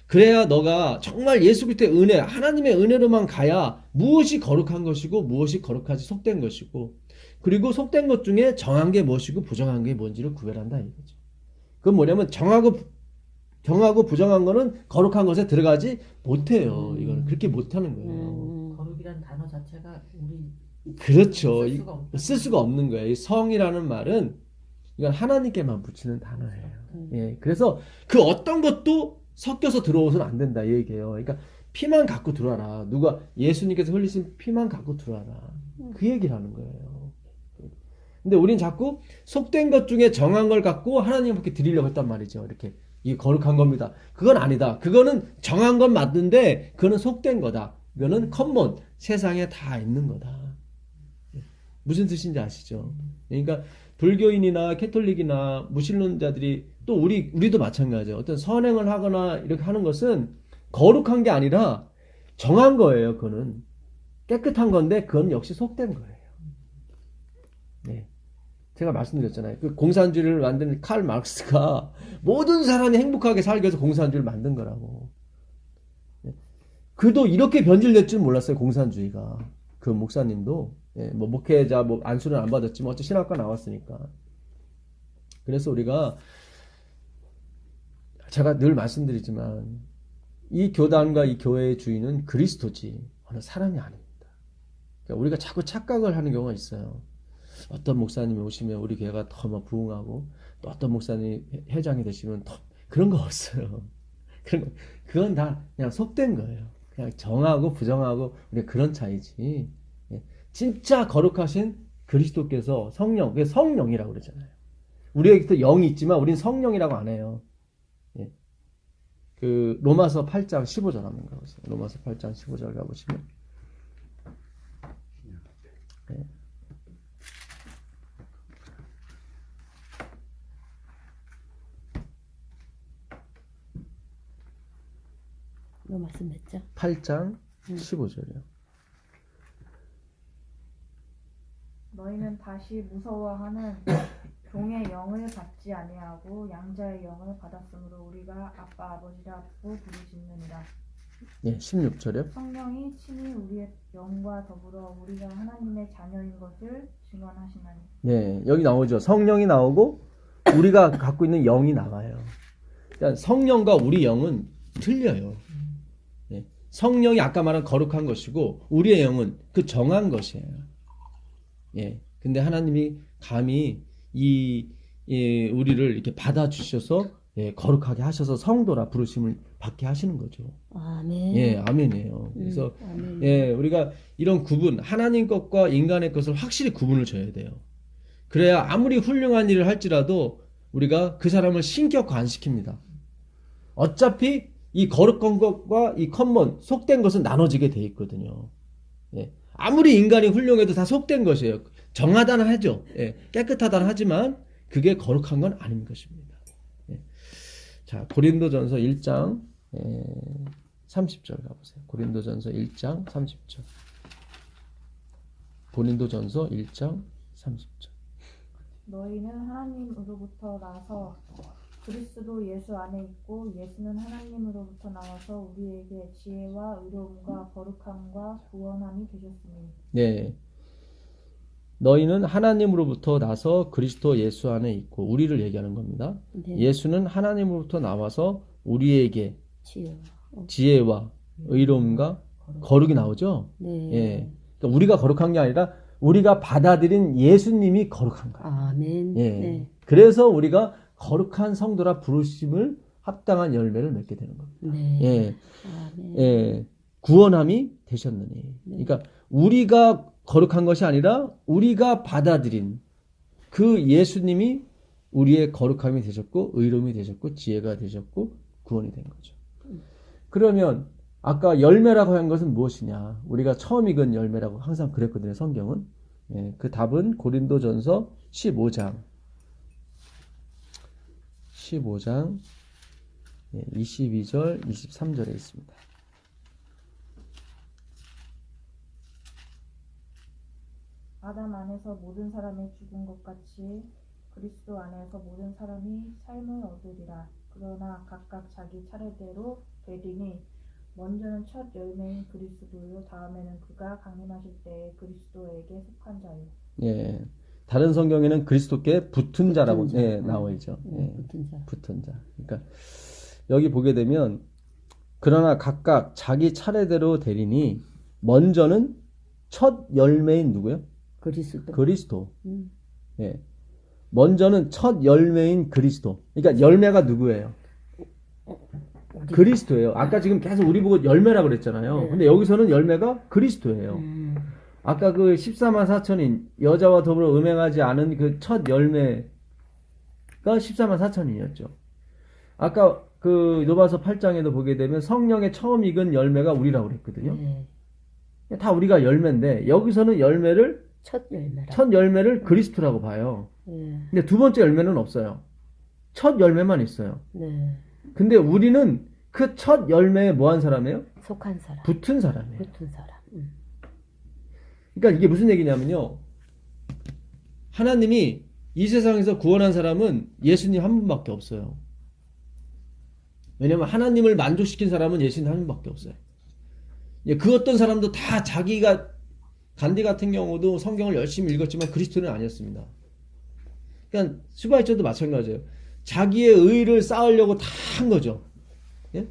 그래야 너가 정말 예수 그리스도의 은혜, 하나님의 은혜로만 가야 무엇이 거룩한 것이고 무엇이 거룩하지 속된 것이고 그리고 속된 것 중에 정한 게 무엇이고 부정한 게 뭔지를 구별한다 이거죠. 그건 뭐냐면 정하고 부정한 거는 거룩한 것에 들어가지 못해요. 이거는 그렇게 못하는 거예요. 거룩이란 단어 자체가 우리 그렇죠. 쓸 수가 없는 거예요. 이 성이라는 말은 이건 하나님께만 붙이는 단어예요. 예, 그래서 그 어떤 것도 섞여서 들어오서는 안 된다 이 얘기예요. 그러니까 피만 갖고 들어와라. 누가 예수님께서 흘리신 피만 갖고 들어와라. 그 얘기를 하는 거예요. 근데 우린 자꾸 속된 것 중에 정한 걸 갖고 하나님께 드리려고 했단 말이죠. 이렇게 이게 거룩한 겁니다. 그건 아니다. 그거는 정한 건 맞는데 그거는 속된 거다. 이거는 컨먼 세상에 다 있는 거다. 무슨 뜻인지 아시죠? 그러니까 불교인이나 캐톨릭이나 무신론자들이 또 우리도 마찬가지예요. 어떤 선행을 하거나 이렇게 하는 것은 거룩한 게 아니라 정한 거예요. 그거는 깨끗한 건데 그건 역시 속된 거예요. 네. 제가 말씀드렸잖아요. 그 공산주의를 만든 칼 마르크스가 모든 사람이 행복하게 살기 위해서 공산주의를 만든 거라고. 네. 그도 이렇게 변질될 줄 몰랐어요. 공산주의가. 그 목사님도 뭐 목회자 뭐 안수는 안 받았지만 어째 신학과 나왔으니까. 그래서 우리가 제가 늘 말씀드리지만 이 교단과 이 교회의 주인은 그리스도지 어느 사람이 아닙니다. 그러니까 우리가 자꾸 착각을 하는 경우가 있어요. 어떤 목사님이 오시면 우리 교회가 더 막 부흥하고 또 어떤 목사님이 회장이 되시면 더 그런 거 없어요. 그건 다 그냥 속된 거예요. 그냥 정하고 부정하고 우리가 그런 차이지. 진짜 거룩하신 그리스도께서 성령, 그게 성령이라고 그러잖아요. 우리에게도 영이 있지만 우린 성령이라고 안 해요. 그 로마서 8장 15절 한번 가보세요. 로마서 8장 15절 가보시면 말씀 몇 장? 8장 15절이요. 너희는 다시 무서워하는 종의 영을 받지 아니하고 양자의 영을 받았으므로 우리가 아빠 아버지라고 부르짖느니라. 예, 16절이요. 성령이 친히 우리의 영과 더불어 우리가 하나님의 자녀인 것을 증언하시나니. 네, 여기 나오죠. 성령이 나오고 우리가 갖고 있는 영이 나와요. 그러니까 성령과 우리 영은 틀려요. 예, 성령이 아까 말한 거룩한 것이고 우리의 영은 그 정한 것이에요. 예, 근데 하나님이 감히 우리를 이렇게 받아주셔서 거룩하게 하셔서 성도라 부르심을 받게 하시는 거죠. 아멘. 예, 아멘이에요. 그래서 아멘. 예, 우리가 이런 구분, 하나님 것과 인간의 것을 확실히 구분을 줘야 돼요. 그래야 아무리 훌륭한 일을 할지라도 우리가 그 사람을 신격화 안 시킵니다. 어차피 이 거룩한 것과 이 컨먼, 속된 것은 나눠지게 돼 있거든요. 예, 아무리 인간이 훌륭해도 다 속된 것이에요. 정하다는 하죠. 예, 깨끗하다는 하지만 그게 거룩한 건 아닌 것입니다. 예. 자, 고린도전서 1장 30절 가보세요. 고린도전서 1장 30절. 고린도전서 1장 30절. 너희는 하나님으로부터 나서 그리스도 예수 안에 있고 예수는 하나님으로부터 나와서 우리에게 지혜와 의로움과 거룩함과 구원함이 되셨으니. 네. 너희는 하나님으로부터 나서 그리스도 예수 안에 있고 우리를 얘기하는 겁니다. 네. 예수는 하나님으로부터 나와서 우리에게 지혜와 지혜와 의로움과 거룩이 나오죠. 네. 예. 그러니까 우리가 거룩한 게 아니라 우리가 받아들인 예수님이 거룩한 거예요. 아멘. 예. 네. 그래서 우리가 거룩한 성도라 부르심을 합당한 열매를 맺게 되는 겁니다. 네. 예. 아멘. 예. 구원함이 되셨느니. 그러니까 우리가 거룩한 것이 아니라 우리가 받아들인 그 예수님이 우리의 거룩함이 되셨고 의로움이 되셨고 지혜가 되셨고 구원이 된 거죠. 그러면 아까 열매라고 한 것은 무엇이냐? 우리가 처음 읽은 열매라고 항상 그랬거든요. 성경은. 예, 그 답은 고린도전서 15장 22절 23절에 있습니다. 아담 안에서 모든 사람이 죽은 것 같이 그리스도 안에서 모든 사람이 삶을 얻으리라. 그러나 각각 자기 차례대로 되리니 먼저는 첫 열매인 그리스도요 다음에는 그가 강림하실 때에 그리스도에게 속한 자요. 예. 다른 성경에는 그리스도께 붙은 자라고 붙은 자. 예, 나와 있죠. 예. 붙은 자. 붙은 자. 그러니까 여기 보게 되면 그러나 각각 자기 차례대로 되리니 먼저는 첫 열매인 누구요? 그리스도. 그리스도. 음. 예. 먼저는 첫 열매인 그리스도. 그러니까 열매가 누구예요? 그리스도예요. 아까 지금 계속 우리 보고 열매라고 그랬잖아요. 네. 근데 여기서는 열매가 그리스도예요. 아까 그 14만 4천인 여자와 더불어 음행하지 않은 그 첫 열매가 14만 4천인이었죠. 아까 그 로마서 8장에도 보게 되면 성령의 처음 익은 열매가 우리라고 그랬거든요. 네. 다 우리가 열매인데 여기서는 첫 열매라. 첫 열매를 그리스도라고 봐요. 네. 근데 두 번째 열매는 없어요. 첫 열매만 있어요. 네. 근데 우리는 그 첫 열매에 뭐한 사람이에요? 속한 사람. 붙은 사람이에요. 붙은 사람. 그러니까 이게 무슨 얘기냐면요. 하나님이 이 세상에서 구원한 사람은 예수님 한 분밖에 없어요. 왜냐면 하나님을 만족시킨 사람은 예수님 한 분밖에 없어요. 그 어떤 사람도 다 자기가 간디 같은 경우도 성경을 열심히 읽었지만 그리스도는 아니었습니다. 그러니까 스바이처도 마찬가지예요. 자기의 의를 쌓으려고 다 한 거죠. 예?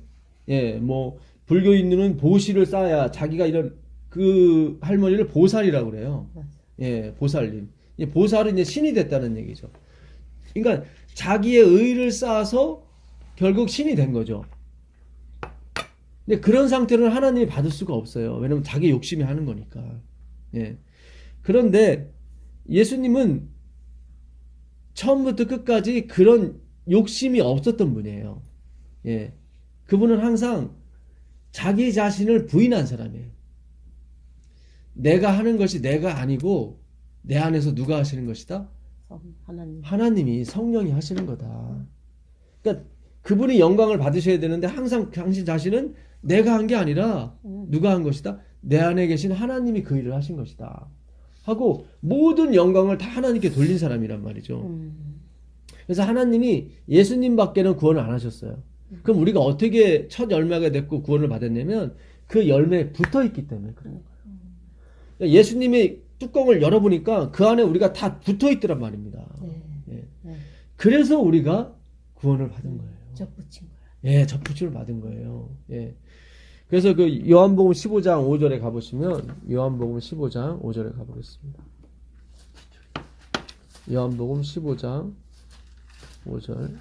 예, 뭐 불교인들은 보시를 쌓아야 자기가 이런 그 할머니를 보살이라고 그래요. 예, 보살님. 보살은 이제 신이 됐다는 얘기죠. 그러니까 자기의 의를 쌓아서 결국 신이 된 거죠. 근데 그런 상태로는 하나님이 받을 수가 없어요. 왜냐면 자기 욕심이 하는 거니까. 예. 그런데 예수님은 처음부터 끝까지 그런 욕심이 없었던 분이에요. 예. 그분은 항상 자기 자신을 부인한 사람이에요. 내가 하는 것이 내가 아니고 내 안에서 누가 하시는 것이다? 하나님. 하나님이 성령이 하시는 거다. 그러니까 그분이 영광을 받으셔야 되는데 항상 당신 자신은 내가 한 게 아니라 누가 한 것이다? 내 안에 계신 하나님이 그 일을 하신 것이다. 하고 모든 영광을 다 하나님께 돌린 사람이란 말이죠. 그래서 하나님이 예수님밖에는 구원을 안 하셨어요. 그럼 우리가 어떻게 첫 열매가 됐고 구원을 받았냐면 그 열매에 붙어 있기 때문에 그래요. 그러니까 예수님이 뚜껑을 열어보니까 그 안에 우리가 다 붙어 있더란 말입니다. 네. 예. 네. 그래서 우리가 구원을 받은 거예요. 접붙인 거야. 예, 접붙임을 받은 거예요. 예. 그래서 그 요한복음 15장 5절에 가보시면 요한복음 15장 5절에 가보겠습니다. 요한복음 15장 5절.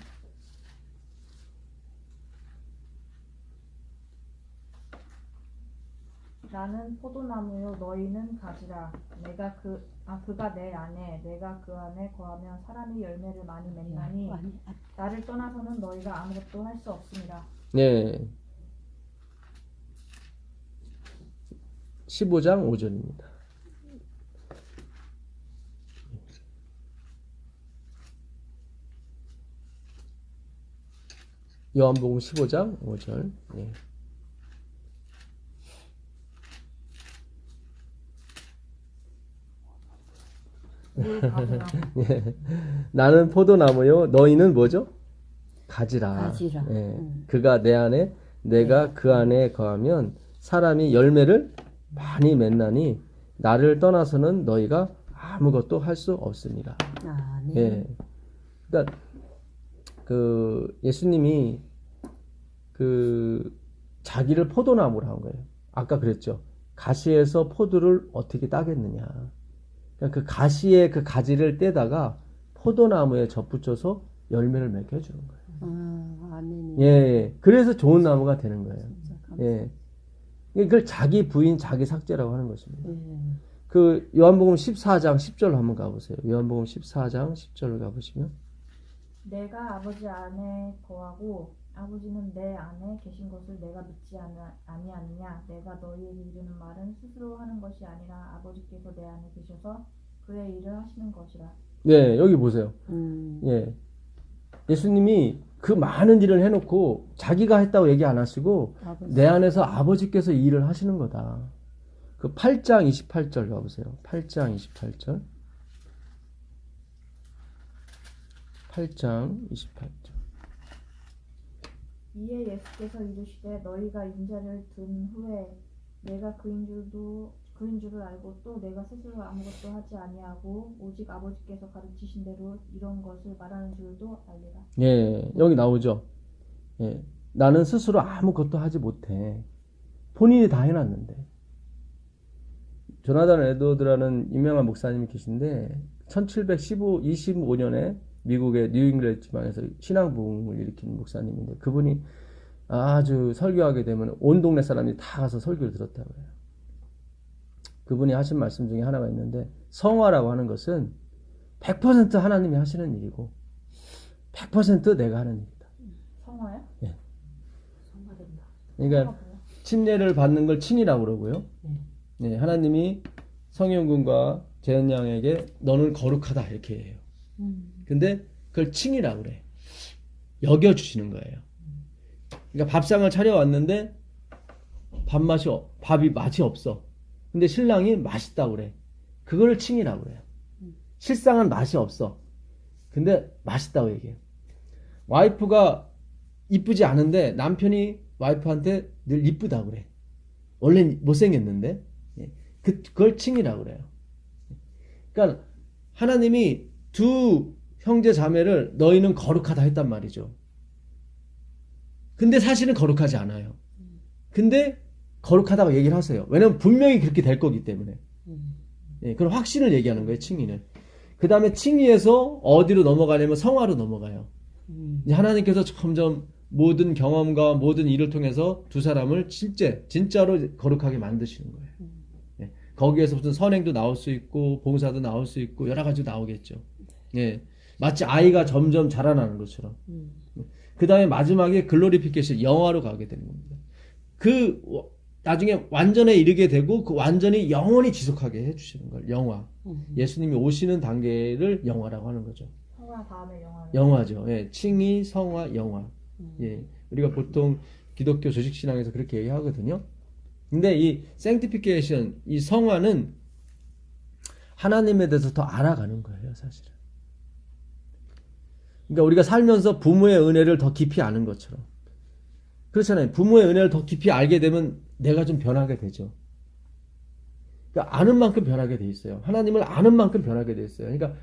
나는 포도나무요 너희는 가지라. 그가 내 안에 내가 그 안에 거하면 사람이 열매를 많이 맺나니 나를 떠나서는 너희가 아무것도 할 수 없습니다. 네. 15장 5절입니다. 요한복음 15장 5절. 예. 나는 포도나무요 너희는 뭐죠? 가지라. 가지라. 예. 그가 내 안에 내가 그 안에 거하면 사람이 열매를 많이 맺나니 나를 떠나서는 너희가 아무것도 할 수 없습니다. 아, 네. 예. 그러니까 그 예수님이 그 자기를 포도나무로 한 거예요. 아까 그랬죠. 가시에서 포도를 어떻게 따겠느냐. 그러니까 그 가시의 그 가지를 떼다가 포도나무에 접붙여서 열매를 맺게 해주는 거예요. 아멘. 예. 그래서 좋은 나무가 되는 거예요. 진짜 감사. 예. 이걸 자기 부인, 자기 삭제라고 하는 것입니다. 예. 그 요한복음 14장 10절 한번 가보세요. 요한복음 14장 10절을 가보시면 내가 아버지 안에 거하고 아버지는 내 안에 계신 것을 내가 믿지 아니하느냐. 내가 너희에게 이르는 말은 스스로 하는 것이 아니라 아버지께서 내 안에 계셔서 그의 일을 하시는 것이라. 네, 여기 보세요. 음. 예. 예수님이 그 많은 일을 해놓고 자기가 했다고 얘기 안 하시고 아버지. 내 안에서 아버지께서 이 일을 하시는 거다. 그 8장 28절 가보세요. 8장 28절. 8장 28절. 이에 예수께서 이르시되 너희가 인자를 든 후에 내가 그인 줄을 알고 또 내가 스스로 아무것도 하지 아니하고 오직 아버지께서 가르치신 대로 이런 것을 말하는 줄도 알리라. 예, 여기 나오죠. 예, 나는 스스로 아무것도 하지 못해. 본인이 다 해놨는데. 조나단 에드워드라는 유명한 목사님이 계신데 1725년에 미국의 뉴잉글랜드 지방에서 신앙 부흥을 일으킨 목사님인데 그분이 아주 설교하게 되면 온 동네 사람이 다 가서 설교를 들었다고 해요. 그분이 하신 말씀 중에 하나가 있는데 성화라고 하는 것은 100% 하나님이 하시는 일이고 100% 내가 하는 일이다. 성화요? 예. 성화된다. 그러니까 침례를 받는 걸 칭이라고 그러고요. 네, 하나님이 성현군과 재현 양에게 너는 거룩하다 이렇게 해요. 근데 그걸 칭이라고 그래. 여겨주시는 거예요. 그러니까 밥상을 차려왔는데 밥이 맛이 없어. 근데 신랑이 맛있다고 그래. 그거를 칭이라고 그래요. 실상은 맛이 없어. 근데 맛있다고 얘기해요. 와이프가 이쁘지 않은데 남편이 와이프한테 늘 이쁘다고 그래. 원래 못생겼는데 그걸 칭이라고 그래요. 그러니까 하나님이 두 형제 자매를 너희는 거룩하다 했단 말이죠. 근데 사실은 거룩하지 않아요. 근데 거룩하다고 얘기를 하세요. 왜냐면 분명히 그렇게 될 거기 때문에. 그런 확신을 얘기하는 거예요. 칭의는. 그 다음에 칭의에서 어디로 넘어가냐면 성화로 넘어가요. 이제 하나님께서 점점 모든 경험과 모든 일을 통해서 두 사람을 진짜로 거룩하게 만드시는 거예요. 거기에서 무슨 선행도 나올 수 있고 봉사도 나올 수 있고 여러 가지 나오겠죠. 예, 마치 아이가 점점 자라나는 것처럼. 그 다음에 마지막에 글로리피케이션 영화로 가게 되는 겁니다. 그 나중에 완전에 이르게 되고 그 완전히 영원히 지속하게 해주시는 걸 영화. 예수님이 오시는 단계를 영화라고 하는 거죠. 성화 다음에 영화죠. 예, 칭의, 성화, 영화. 예, 우리가 보통 기독교 조직신앙에서 그렇게 얘기하거든요. 근데 이 sanctification, 이 성화는 하나님에 대해서 더 알아가는 거예요, 사실은. 그러니까 우리가 살면서 부모의 은혜를 더 깊이 아는 것처럼. 그렇잖아요. 부모의 은혜를 더 깊이 알게 되면 내가 좀 변하게 되죠. 그러니까 아는 만큼 변하게 돼 있어요. 하나님을 아는 만큼 변하게 돼 있어요. 그러니까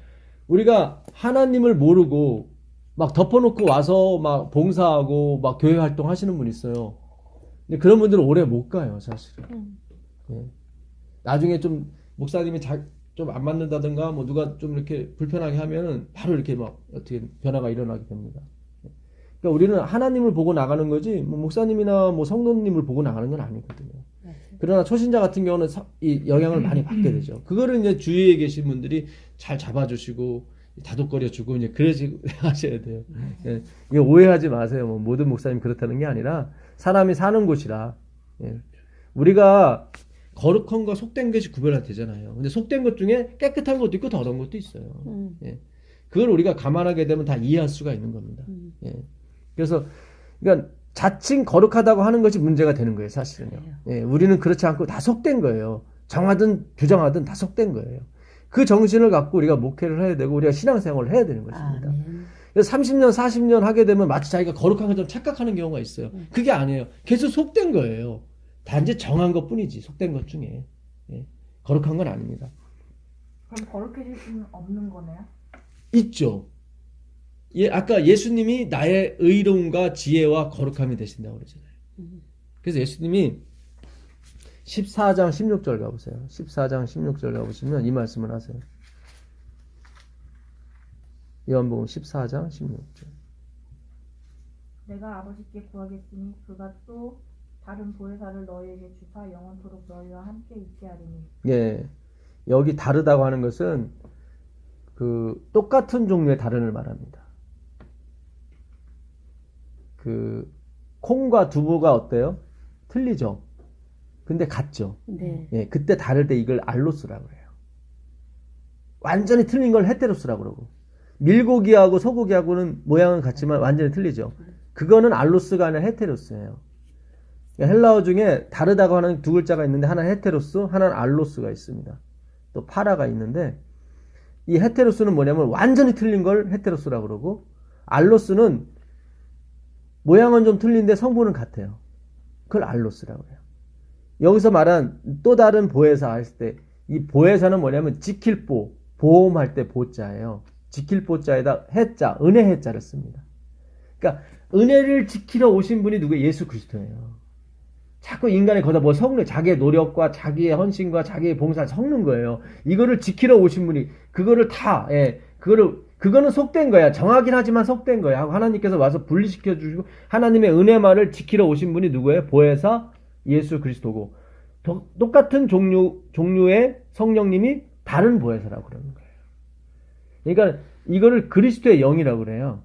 우리가 하나님을 모르고 막 덮어놓고 와서 막 봉사하고 막 교회 활동 하시는 분 있어요. 근데 그런 분들은 오래 못 가요, 사실은. 예. 나중에 좀 목사님이 좀 안 맞는다든가 뭐 누가 좀 이렇게 불편하게 하면은 바로 이렇게 막 어떻게 변화가 일어나게 됩니다. 그러니까 우리는 하나님을 보고 나가는 거지 뭐 목사님이나 뭐 성도님을 보고 나가는 건 아니거든요. 그러나 초신자 같은 경우는 이 영향을 많이 받게 되죠. 그거를 이제 주위에 계신 분들이 잘 잡아주시고 다독거려 주고 이제 그러시고 하셔야 돼요. 예. 이거 오해하지 마세요. 뭐 모든 목사님 그렇다는 게 아니라 사람이 사는 곳이라. 예. 우리가 거룩한 거 속된 것이 구별이 되잖아요. 근데 속된 것 중에 깨끗한 것도 있고 더러운 것도 있어요. 예. 그걸 우리가 감안하게 되면 다 이해할 수가 있는 겁니다. 예. 그래서 그러니까 자칭 거룩하다고 하는 것이 문제가 되는 거예요, 사실은요. 예. 우리는 그렇지 않고 다 속된 거예요. 정하든 부정하든 다 속된 거예요. 그 정신을 갖고 우리가 목회를 해야 되고 우리가 신앙생활을 해야 되는 것입니다. 그래서 30년, 40년 하게 되면 마치 자기가 거룩한 것처럼 착각하는 경우가 있어요. 그게 아니에요. 계속 속된 거예요. 단지 정한 것 뿐이지 속된 것 중에. 예. 거룩한 건 아닙니다. 그럼 거룩해질 수는 없는 거네요? 있죠. 예, 아까 예수님이 나의 의로움과 지혜와 거룩함이 되신다고 그러잖아요. 그래서 예수님이 14장 16절 가보세요. 14장 16절 가보시면 이 말씀을 하세요. 요한복음 14장 16절. 내가 아버지께 구하겠으니 그가 또 다른 보혜사를 너희에게 주사 영원토록 너희와 함께 있게 하리니. 예, 여기 다르다고 하는 것은 그 똑같은 종류의 다른을 말합니다. 그 콩과 두부가 어때요? 틀리죠. 근데 같죠. 네. 예, 그때 다를 때 이걸 알로스라고 해요. 완전히 틀린 걸 헤테로스라고 그러고, 밀고기하고 소고기하고는 모양은 같지만 완전히 틀리죠. 그거는 알로스가 아니라 헤테로스예요. 헬라어 중에 다르다고 하는 두 글자가 있는데 하나는 헤테로스, 하나는 알로스가 있습니다. 또 파라가 있는데, 이 헤테로스는 뭐냐면 완전히 틀린 걸 헤테로스라고 그러고, 알로스는 모양은 좀 틀린데 성분은 같아요. 그걸 알로스라고 해요. 여기서 말한 또 다른 보혜사 했을 때, 이 보혜사는 뭐냐면 지킬 보, 보험할 때 보자예요. 지킬 보자에다 해자, 은혜 해자를 씁니다. 그러니까 은혜를 지키러 오신 분이 누구예요? 예수 그리스도예요. 자꾸 인간이 거기다 뭐 섞는, 자기의 노력과 자기의 헌신과 자기의 봉사를 섞는 거예요. 이거를 지키러 오신 분이, 그거를 다, 예, 그거는 속된 거야. 정하긴 하지만 속된 거야. 하나님께서 와서 분리시켜 주시고, 하나님의 은혜만을 지키러 오신 분이 누구예요? 보혜사 예수 그리스도고, 똑같은 종류의 성령님이 다른 보혜사라고 그러는 거예요. 그러니까 이거를 그리스도의 영이라고 그래요.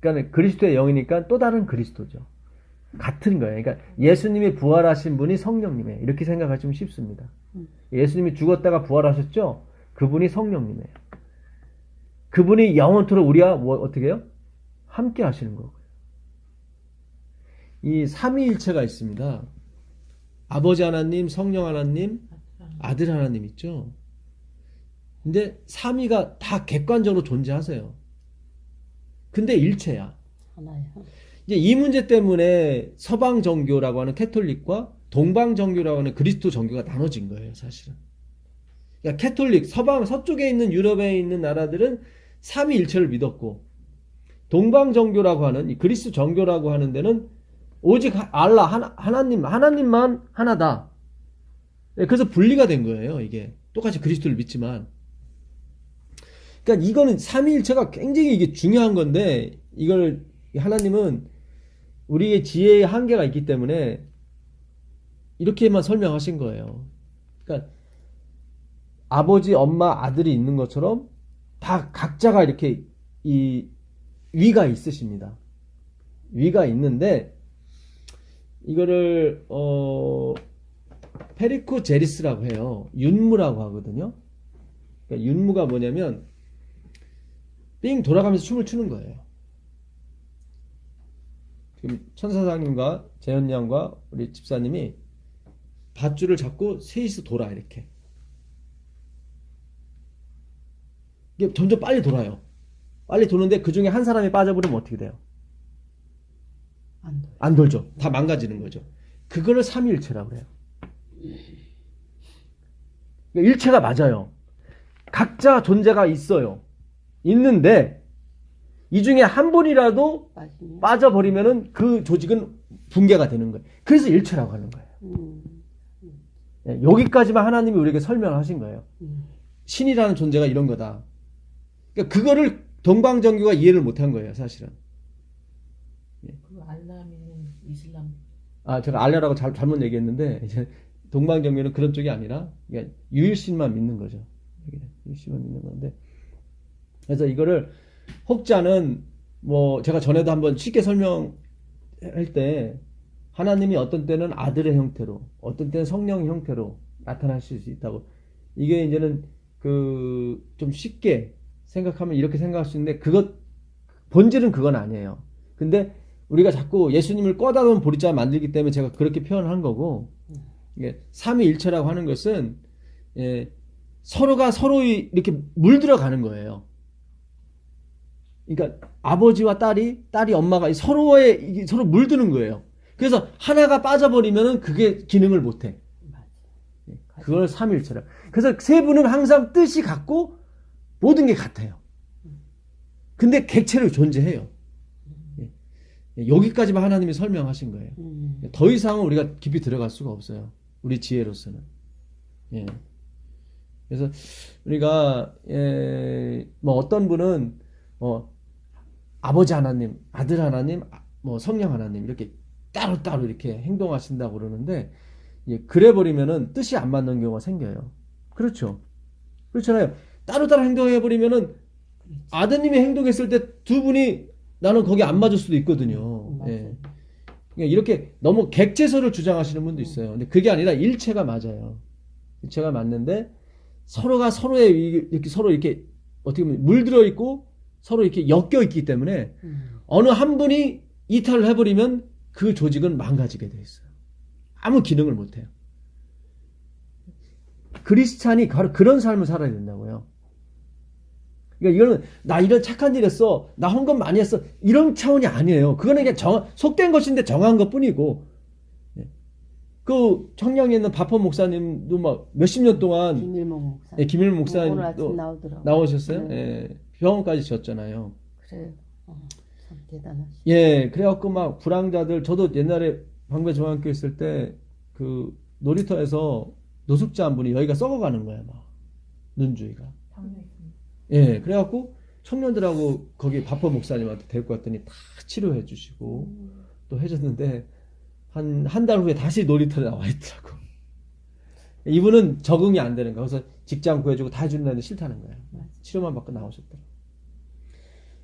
그러니까 그리스도의 영이니까 또 다른 그리스도죠. 같은 거예요. 그러니까 예수님이 부활하신 분이 성령님이에요. 이렇게 생각하시면 쉽습니다. 예수님이 죽었다가 부활하셨죠? 그분이 성령님이에요. 그분이 영원토록 우리와 어떻게 해요? 함께 하시는 거고요. 이 삼위일체가 있습니다. 아버지 하나님, 성령 하나님, 아들 하나님 있죠? 근데 삼위가 다 객관적으로 존재하세요. 근데 일체야. 하나야. 이제 이 문제 때문에 서방 정교라고 하는 캐톨릭과 동방 정교라고 하는 그리스도 정교가 나눠진 거예요, 사실은. 그러니까 캐톨릭, 서쪽에 있는 유럽에 있는 나라들은 삼위일체를 믿었고, 동방 정교라고 하는 이 그리스도 정교라고 하는 데는 오직 알라 하나님만 하나다. 그래서 분리가 된 거예요, 이게. 똑같이 그리스도를 믿지만. 그러니까 이거는 삼위일체가 굉장히 이게 중요한 건데, 이걸 하나님은 우리의 지혜의 한계가 있기 때문에 이렇게만 설명하신 거예요. 그러니까 아버지, 엄마, 아들이 있는 것처럼 다 각자가 이렇게 이 위가 있으십니다. 위가 있는데 이거를 페리코제리스라고 해요. 윤무라고 하거든요. 그러니까 윤무가 뭐냐면 삥 돌아가면서 춤을 추는 거예요. 지금 천사장님과 재현양과 우리 집사님이 밧줄을 잡고 셋이서 돌아 이렇게. 이게 점점 빨리 돌아요. 빨리 도는데 그 중에 한 사람이 빠져버리면 어떻게 돼요? 안 돌죠. 다 망가지는 거죠. 그거를 삼위일체라고 그래요. 그러니까 일체가 맞아요. 각자 존재가 있어요. 있는데 이 중에 한 분이라도 빠져버리면은 그 조직은 붕괴가 되는 거예요. 그래서 일체라고 하는 거예요. 여기까지만 하나님이 우리에게 설명하신 거예요. 신이라는 존재가 이런 거다. 그러니까 그거를 동방정교가 이해를 못한 거예요, 사실은. 그 알람이는 이슬람. 제가 알라라고 잘못 얘기했는데 이제 동방정교는 그런 쪽이 아니라 그러니까 유일신만 믿는 거죠. 유일신만 믿는 건데. 그래서 이거를 혹자는 뭐 제가 전에도 한번 쉽게 설명할 때 하나님이 어떤 때는 아들의 형태로, 어떤 때는 성령의 형태로 나타나실 수 있다고. 이게 이제는 그 좀 쉽게 생각하면 이렇게 생각할 수 있는데 본질은 그건 아니에요. 근데 우리가 자꾸 예수님을 꺼다 놓은 보리자 만들기 때문에 제가 그렇게 표현한 거고, 이게 삼위일체라고 하는 것은 서로가 서로 이렇게 물들어가는 거예요. 그러니까 아버지와 딸이 엄마가 서로 물드는 거예요. 그래서 하나가 빠져버리면은 그게 기능을 못해. 그걸 삼위일체라. 그래서 세 분은 항상 뜻이 같고 모든 게 같아요. 근데 객체로 존재해요. 여기까지만 하나님이 설명하신 거예요. 더 이상은 우리가 깊이 들어갈 수가 없어요. 우리 지혜로서는. 예. 그래서 우리가 뭐 어떤 분은 아버지 하나님, 아들 하나님, 뭐 성령 하나님 이렇게 따로따로 이렇게 행동하신다고 그러는데 그래 버리면은 뜻이 안 맞는 경우가 생겨요. 그렇죠. 그렇잖아요. 따로따로 행동해 버리면은 아드님이 행동했을 때 두 분이 나는 거기 안 맞을 수도 있거든요. 예. 그러니까 이렇게 너무 객체설을 주장하시는 분도 있어요. 근데 그게 아니라 일체가 맞아요. 일체가 맞는데 서로가 서로의 이렇게 서로 이렇게 어떻게 보면 물들어 있고 서로 이렇게 엮여 있기 때문에 어느 한 분이 이탈을 해버리면 그 조직은 망가지게 돼 있어요. 아무 기능을 못 해요. 크리스찬이 바로 그런 삶을 살아야 된다고요. 그러니까 이거는 나 이런 착한 일 했어, 나 헌금 많이 했어, 이런 차원이 아니에요. 그거는 그냥 속된 것인데 정한 것 뿐이고. 그 청량에 있는 바퍼 목사님도 막 몇십 년 동안 김일목 목사. 김일목 오늘 목사님도 아침 나오더라고. 나오셨어요? 네. 예, 병원까지 지었잖아요. 그래. 참 대단하시. 예, 그래갖고 막 불황자들, 저도 옛날에 방배 중학교 있을 때 그 놀이터에서 노숙자 한 분이 여기가 썩어가는 거야, 막 눈주위가. 예, 그래갖고 청년들하고 거기 바퍼 목사님한테 데리고 왔더니 다 치료해 주시고 또 해줬는데 한 달 후에 다시 놀이터에 나와 있더라고. 이분은 적응이 안 되는 거야. 그래서 직장 구해주고 다 해주는데 싫다는 거야. 치료만 받고 나오셨더라고.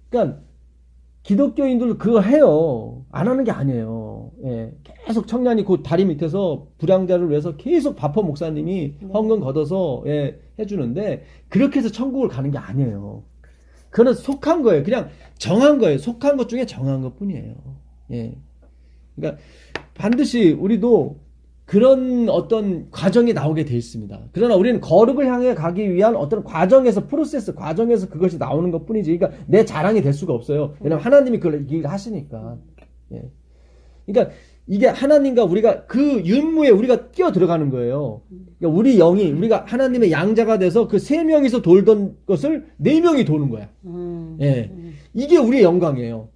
그러니까 기독교인들도 그거 해요. 안 하는 게 아니에요. 예, 계속 청년이 그 다리 밑에서 불량자를 위해서 계속 바퍼 목사님이 헌금 걷어서 해주는데 그렇게 해서 천국을 가는 게 아니에요. 그건 속한 거예요. 그냥 정한 거예요. 속한 것 중에 정한 것 뿐이에요. 예. 그러니까 반드시 우리도 그런 어떤 과정이 나오게 돼 있습니다. 그러나 우리는 거룩을 향해 가기 위한 어떤 과정에서 과정에서 그것이 나오는 것 뿐이지. 그러니까 내 자랑이 될 수가 없어요. 왜냐면 하나님이 그걸 얘기를 하시니까. 예. 그러니까 이게 하나님과 우리가 그 윤무에 우리가 뛰어 들어가는 거예요. 그러니까 우리 영이 우리가 하나님의 양자가 돼서 그 세 명이서 돌던 것을 네 명이 도는 거야. 예. 이게 우리의 영광이에요.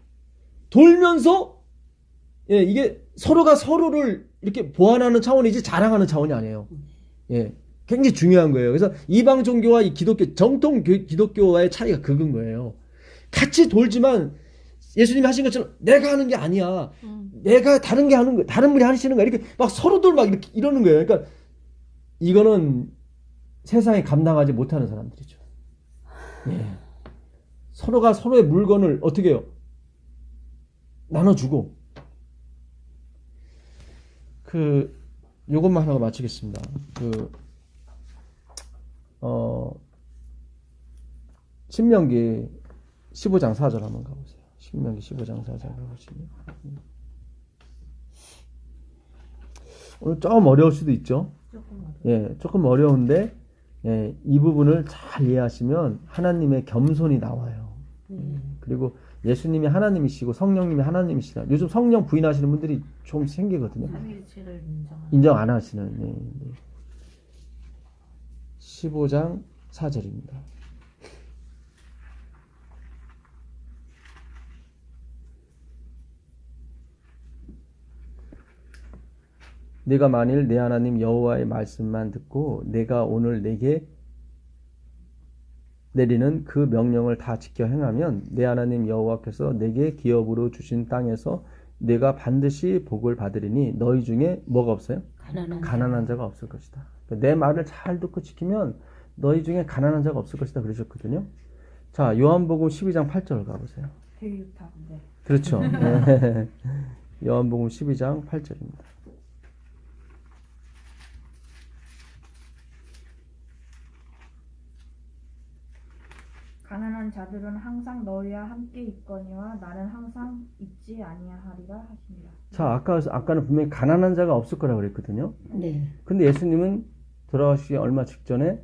돌면서 이게 서로가 서로를 이렇게 보완하는 차원이지 자랑하는 차원이 아니에요. 예. 굉장히 중요한 거예요. 그래서 이방 종교와 이 기독교, 정통 기독교와의 차이가 그건 거예요. 같이 돌지만 예수님이 하신 것처럼 내가 하는 게 아니야. 내가 다른 게 하는 거, 다른 분이 하시는 거야. 이렇게 막 서로들 막 이렇게 이러는 거예요. 그러니까 이거는 세상에 감당하지 못하는 사람들이죠. 예. 서로가 서로의 물건을 어떻게 해요? 나눠주고. 요것만 하고 마치겠습니다. 신명기 15장 4절 한번 가보세요. 신명기 15장 4절 가보시면. 오늘 조금 어려울 수도 있죠. 예, 조금 어려운데, 예, 이 부분을 잘 이해하시면 하나님의 겸손이 나와요. 그리고 예수님이 하나님이시고 성령님이 하나님이시다. 요즘 성령 부인하시는 분들이 좀 생기거든요. 삼위일체를 인정 안 하시는. 네. 15장 4절입니다. 내가 만일 내 하나님 여호와의 말씀만 듣고 내가 오늘 내게 내리는 그 명령을 다 지켜 행하면 내 하나님 여호와께서 내게 기업으로 주신 땅에서 내가 반드시 복을 받으리니 너희 중에 뭐가 없어요? 가난한 자가 없을 것이다. 내 말을 잘 듣고 지키면 너희 중에 가난한 자가 없을 것이다 그러셨거든요. 자, 요한복음 12장 8절 가보세요. 되게 좋다. 네. 그렇죠. 요한복음 12장 8절입니다. 가난한 자들은 항상 너희와 함께 있거니와 나는 항상 있지 아니하리라 하십니다. 자, 아까는 분명히 가난한 자가 없을 거라고 그랬거든요. 네. 근데 예수님은 돌아가시기 얼마 직전에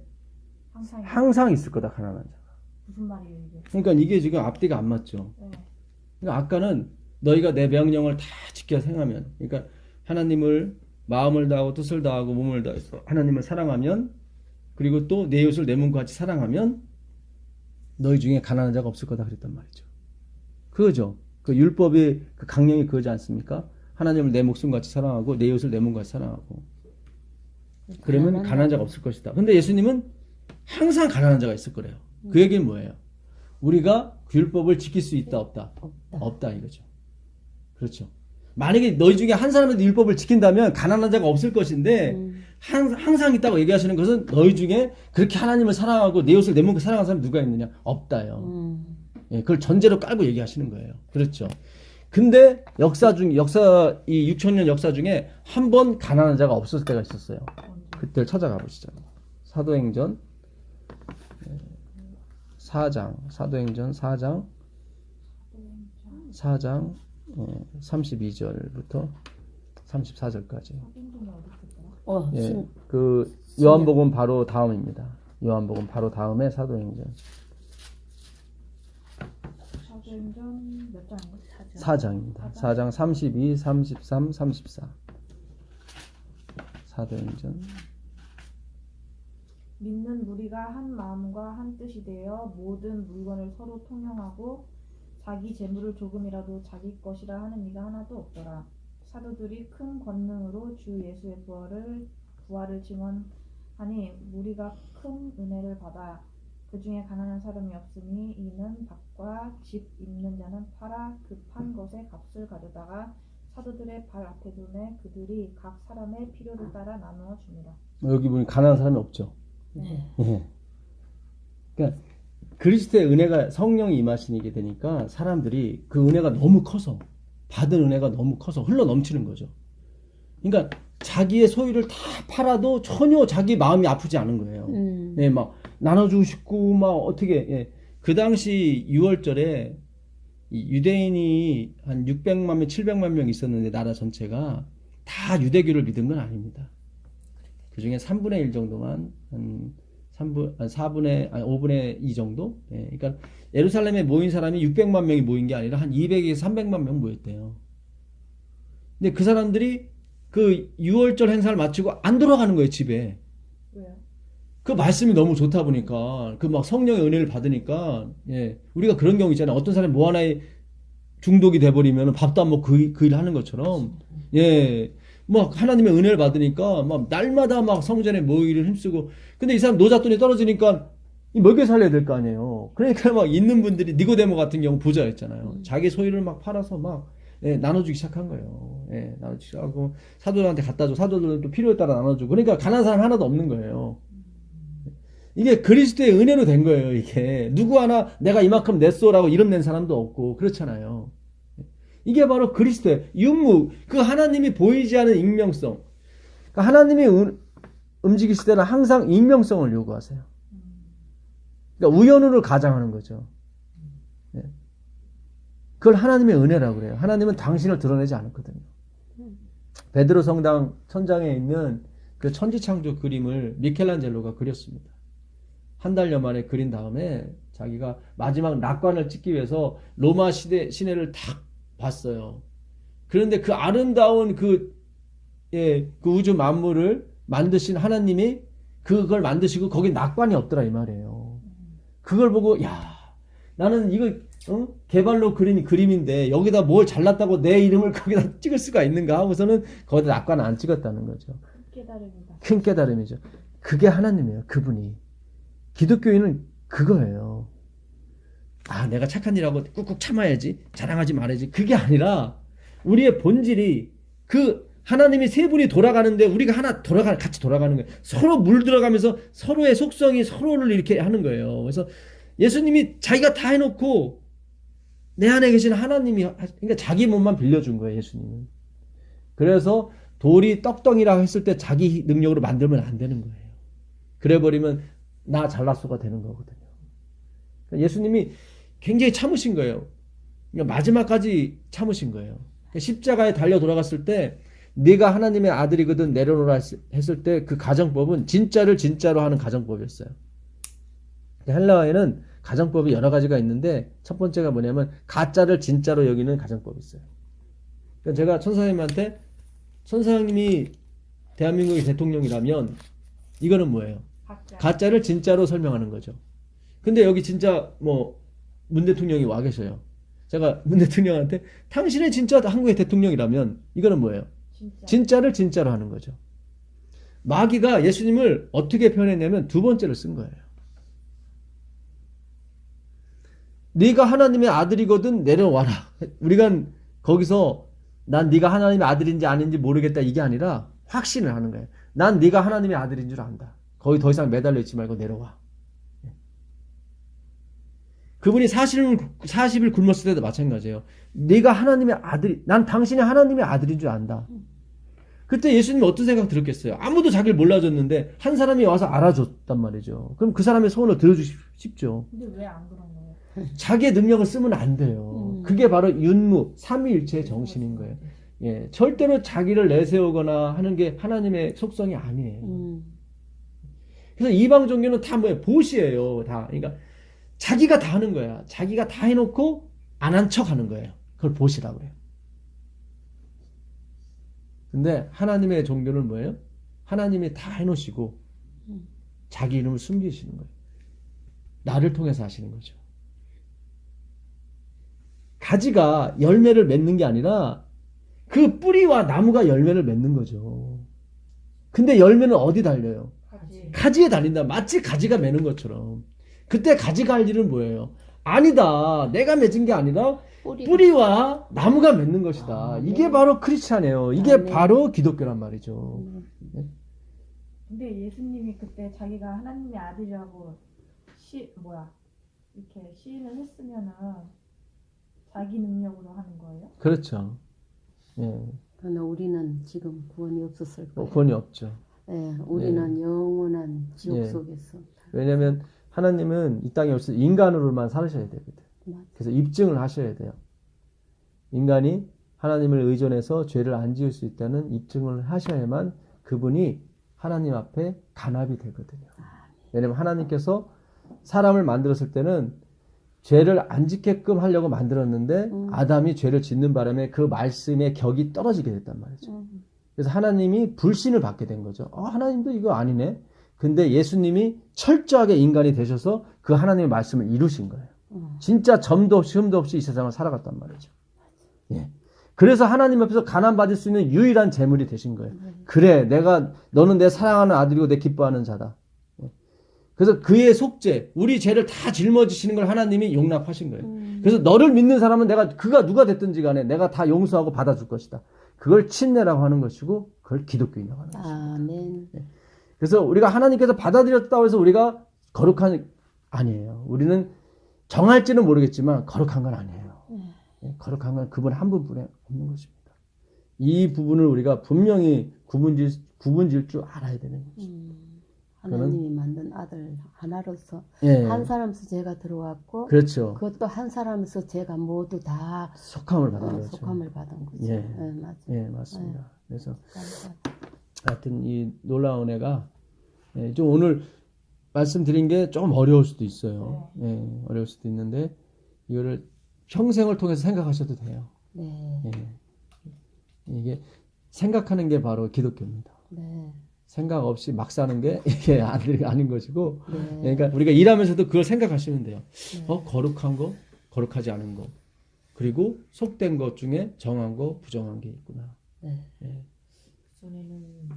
항상 있을 거다, 가난한 자가. 무슨 말이에요 이게? 그러니까 이게 지금 앞뒤가 안 맞죠. 네. 그러니까 아까는 너희가 내 명령을 다 지켜 행하면, 그러니까 하나님을 마음을 다하고 뜻을 다하고 몸을 다해서 하나님을 사랑하면 그리고 또 내 이웃을 내 몸과 같이 사랑하면 너희 중에 가난한 자가 없을 거다 그랬단 말이죠. 그거죠. 그 율법의 그 강령이 그거지 않습니까? 하나님을 내 목숨과 같이 사랑하고 내 이웃을 내 몸과 같이 사랑하고 그러면 가난한 자가 없을 것이다. 근데 예수님은 항상 가난한 자가 있을 거래요. 그 얘기는 뭐예요? 우리가 그 율법을 지킬 수 있다 없다? 없다 이거죠. 그렇죠. 만약에 너희 중에 한 사람이 율법을 지킨다면 가난한 자가 없을 것인데 항상 있다고 얘기하시는 것은 너희 중에 그렇게 하나님을 사랑하고 내 이웃을 내 몸과 사랑하는 사람이 누가 있느냐? 없다요. 예, 그걸 전제로 깔고 얘기하시는 거예요. 그렇죠. 근데 이 6,000년 역사 중에 한 번 가난한 자가 없었을 때가 있었어요. 그때를 찾아가 보시죠. 사도행전 4장 32절부터 34절까지. 예, 그 요한복음 바로 다음입니다. 요한복음 바로 다음에 사도행전. 사도행전 몇 장인가? 4장입니다. 4장 32, 33, 34. 사도행전. 믿는 무리가 한 마음과 한 뜻이 되어 모든 물건을 서로 통용하고 자기 재물을 조금이라도 자기 것이라 하는 이가 하나도 없더라. 사도들이 큰 권능으로 주 예수의 부활을 증언하니 무리가 큰 은혜를 받아 그 중에 가난한 사람이 없으니 이는 밭과 집 있는 자는 팔아 그 판 것의 값을 가져다가 사도들의 발 앞에 두매 그들이 각 사람의 필요를 따라 나누어 줍니다. 여기 보니 가난한 사람이 없죠. 네. 예. 그러니까 그리스도의 은혜가 성령이 임하시게 되니까 사람들이 그 은혜가 너무 커서 받은 은혜가 너무 커서 흘러 넘치는 거죠. 그러니까 자기의 소유를 다 팔아도 전혀 자기 마음이 아프지 않은 거예요. 예, 막 나눠주고 싶고 막 어떻게 예. 그 당시 6월절에 유대인이 한 600만 명, 700만 명 있었는데 나라 전체가 다 유대교를 믿은 건 아닙니다. 그 중에 3분의 1 정도만 한 5분의 2 정도? 예, 그러니까 예루살렘에 모인 사람이 600만 명이 모인 게 아니라 한 200에서 300만 명 모였대요. 근데 그 사람들이 그 6월절 행사를 마치고 안 돌아가는 거예요, 집에. 왜요? 그 말씀이 너무 좋다 보니까 그 막 성령의 은혜를 받으니까 예, 우리가 그런 경우 있잖아요. 어떤 사람이 뭐 하나에 중독이 돼버리면 밥도 안 먹고 그 일 하는 것처럼 예. 막 하나님의 은혜를 받으니까 막 날마다 막 성전에 모이기를 힘쓰고 근데 이 사람 노잣돈이 떨어지니까 먹여 살려야 될 거 아니에요. 그러니까 막 있는 분들이 니고데모 같은 경우 부자였잖아요. 자기 소유를 막 팔아서 막 예, 나눠주기 시작한 거예요. 예, 나눠주기 시작하고 사도들한테 갖다 줘. 사도들은 또 필요에 따라 나눠주고 그러니까 가난한 사람 하나도 없는 거예요. 이게 그리스도의 은혜로 된 거예요. 이게 누구 하나 내가 이만큼 냈소라고 이름 낸 사람도 없고 그렇잖아요. 이게 바로 그리스도의 윤무, 그 하나님이 보이지 않은 익명성. 그러니까 하나님이 움직이실 때는 항상 익명성을 요구하세요. 그러니까 우연으로 가장하는 거죠. 네. 그걸 하나님의 은혜라고 그래요. 하나님은 당신을 드러내지 않았거든요. 베드로 성당 천장에 있는 그 천지창조 그림을 미켈란젤로가 그렸습니다. 한 달여 만에 그린 다음에 자기가 마지막 낙관을 찍기 위해서 로마 시내를 탁 봤어요. 그런데 그 아름다운 그 우주 만물을 만드신 하나님이 그걸 만드시고 거기 낙관이 없더라 이 말이에요. 그걸 보고 야 나는 이거 개발로 그린 그림인데 여기다 뭘 잘났다고 내 이름을 거기다 찍을 수가 있는가 하고서는 거기다 낙관을 안 찍었다는 거죠. 깨달음이다. 큰 깨달음이죠. 그게 하나님이에요. 그분이. 기독교인은 그거예요. 아, 내가 착한 일하고 꾹꾹 참아야지. 자랑하지 말아야지. 그게 아니라 우리의 본질이 그 하나님이 세 분이 돌아가는데 우리가 같이 돌아가는 거예요. 서로 물들어가면서 서로의 속성이 서로를 이렇게 하는 거예요. 그래서 예수님이 자기가 다 해놓고 내 안에 계신 하나님이 그러니까 자기 몸만 빌려준 거예요. 예수님은. 그래서 돌이 떡덩이라고 했을 때 자기 능력으로 만들면 안 되는 거예요. 그래버리면 나 잘났소가 되는 거거든요. 예수님이 굉장히 참으신 거예요. 그러니까 마지막까지 참으신 거예요. 십자가에 달려 돌아갔을 때 네가 하나님의 아들이거든 내려놓으라 했을 때 그 가정법은 진짜를 진짜로 하는 가정법이었어요. 헬라어에는 가정법이 여러 가지가 있는데 첫 번째가 뭐냐면 가짜를 진짜로 여기는 가정법이 있어요. 그러니까 제가 천사님한테 천사님이 대한민국의 대통령이라면 이거는 뭐예요? 가짜를 진짜로 설명하는 거죠. 근데 여기 진짜 뭐 문 대통령이 와 계셔요. 제가 문 대통령한테 당신이 진짜 한국의 대통령이라면 이거는 뭐예요? 진짜를 진짜로 하는 거죠. 마귀가 예수님을 어떻게 표현했냐면 두 번째로 쓴 거예요. 네가 하나님의 아들이거든 내려와라. 우리가 거기서 난 네가 하나님의 아들인지 아닌지 모르겠다 이게 아니라 확신을 하는 거예요. 난 네가 하나님의 아들인 줄 안다. 거기 더 이상 매달려 있지 말고 내려와. 그분이 40일 굶었을 때도 마찬가지예요. 네가 하나님의 아들이, 난 당신이 하나님의 아들인 줄 안다. 그때 예수님이 어떤 생각 들었겠어요? 아무도 자기를 몰라줬는데 한 사람이 와서 알아줬단 말이죠. 그럼 그 사람의 소원을 들어주십시오. 근데 왜 안 그런 거예요? 자기의 능력을 쓰면 안 돼요. 그게 바로 윤무, 삼위일체의 정신인 거예요. 예, 절대로 자기를 내세우거나 하는 게 하나님의 속성이 아니에요. 그래서 이방 종교는 다 뭐예요? 보시예요. 다. 그러니까 자기가 다 하는 거야. 자기가 다 해놓고 안 한 척 하는 거예요. 그걸 보시라고 해요. 근데 하나님의 종교는 뭐예요? 하나님이 다 해놓으시고 자기 이름을 숨기시는 거예요. 나를 통해서 하시는 거죠. 가지가 열매를 맺는 게 아니라 그 뿌리와 나무가 열매를 맺는 거죠. 근데 열매는 어디 달려요? 가지에 달린다. 마치 가지가 매는 것처럼. 그때 가지가 할 일은 뭐예요? 아니다. 내가 맺은 게 아니라 뿌리와 나무가 맺는 것이다. 이게 바로 크리스찬이에요. 이게 바로 기독교란 말이죠. 근데 예수님이 그때 자기가 하나님의 아들이라고 이렇게 시인을 했으면은 자기 능력으로 하는 거예요? 그렇죠. 예. 그러나 우리는 지금 구원이 없었을 거예요. 구원이 없죠. 예, 우리는 영원한 지옥 예. 속에서. 왜냐하면 하나님은 이 땅에 없을 때 인간으로만 살으셔야 되거든. 맞아. 그래서 입증을 하셔야 돼요. 인간이 하나님을 의존해서 죄를 안 지을 수 있다는 입증을 하셔야만 그분이 하나님 앞에 간합이 되거든요. 왜냐하면 하나님께서 사람을 만들었을 때는 죄를 안 짓게끔 하려고 만들었는데 아담이 죄를 짓는 바람에 그 말씀의 격이 떨어지게 됐단 말이죠. 그래서 하나님이 불신을 받게 된 거죠. 하나님도 이거 아니네. 근데 예수님이 철저하게 인간이 되셔서 그 하나님의 말씀을 이루신 거예요. 진짜 점도 없이 흠도 없이 이 세상을 살아갔단 말이죠. 예. 그래서 하나님 앞에서 가난받을 수 있는 유일한 재물이 되신 거예요. 그래, 너는 내 사랑하는 아들이고 내 기뻐하는 자다. 예. 그래서 그의 속죄, 우리 죄를 다 짊어지시는 걸 하나님이 용납하신 거예요. 그래서 너를 믿는 사람은 그가 누가 됐든지 간에 내가 다 용서하고 받아줄 것이다. 그걸 침례라고 하는 것이고, 그걸 기독교인이라고 하는 것입니다. 아멘. 예. 그래서 우리가 하나님께서 받아들였다고 해서 우리가 거룩한, 아니에요. 우리는 정할지는 모르겠지만 거룩한 건 아니에요. 거룩한 건 그분 한 분뿐에 없는 것입니다. 이 부분을 우리가 분명히 구분질 줄 알아야 되는 거죠. 하나님이 만든 아들 하나로서 예. 한 사람에서 죄가 들어왔고 그렇죠. 그것도 한 사람에서 죄가 모두 다 속함을 받은 거죠. 속함을 받은 거죠. 예. 맞아요. 예, 맞습니다. 그래서 감사합니다. 하여튼 이 놀라운 은혜가 좀 오늘 말씀드린 게 조금 어려울 수도 있어요. 예, 어려울 수도 있는데 이거를 평생을 통해서 생각하셔도 돼요. 네. 예. 이게 생각하는 게 바로 기독교입니다. 네. 생각 없이 막 사는 게 이게 아닌 것이고, 네. 그러니까 우리가 일하면서도 그걸 생각하시면 돼요. 네. 거룩한 거, 거룩하지 않은 거, 그리고 속된 것 중에 정한 거, 부정한 게 있구나. 네. 예. 그전에는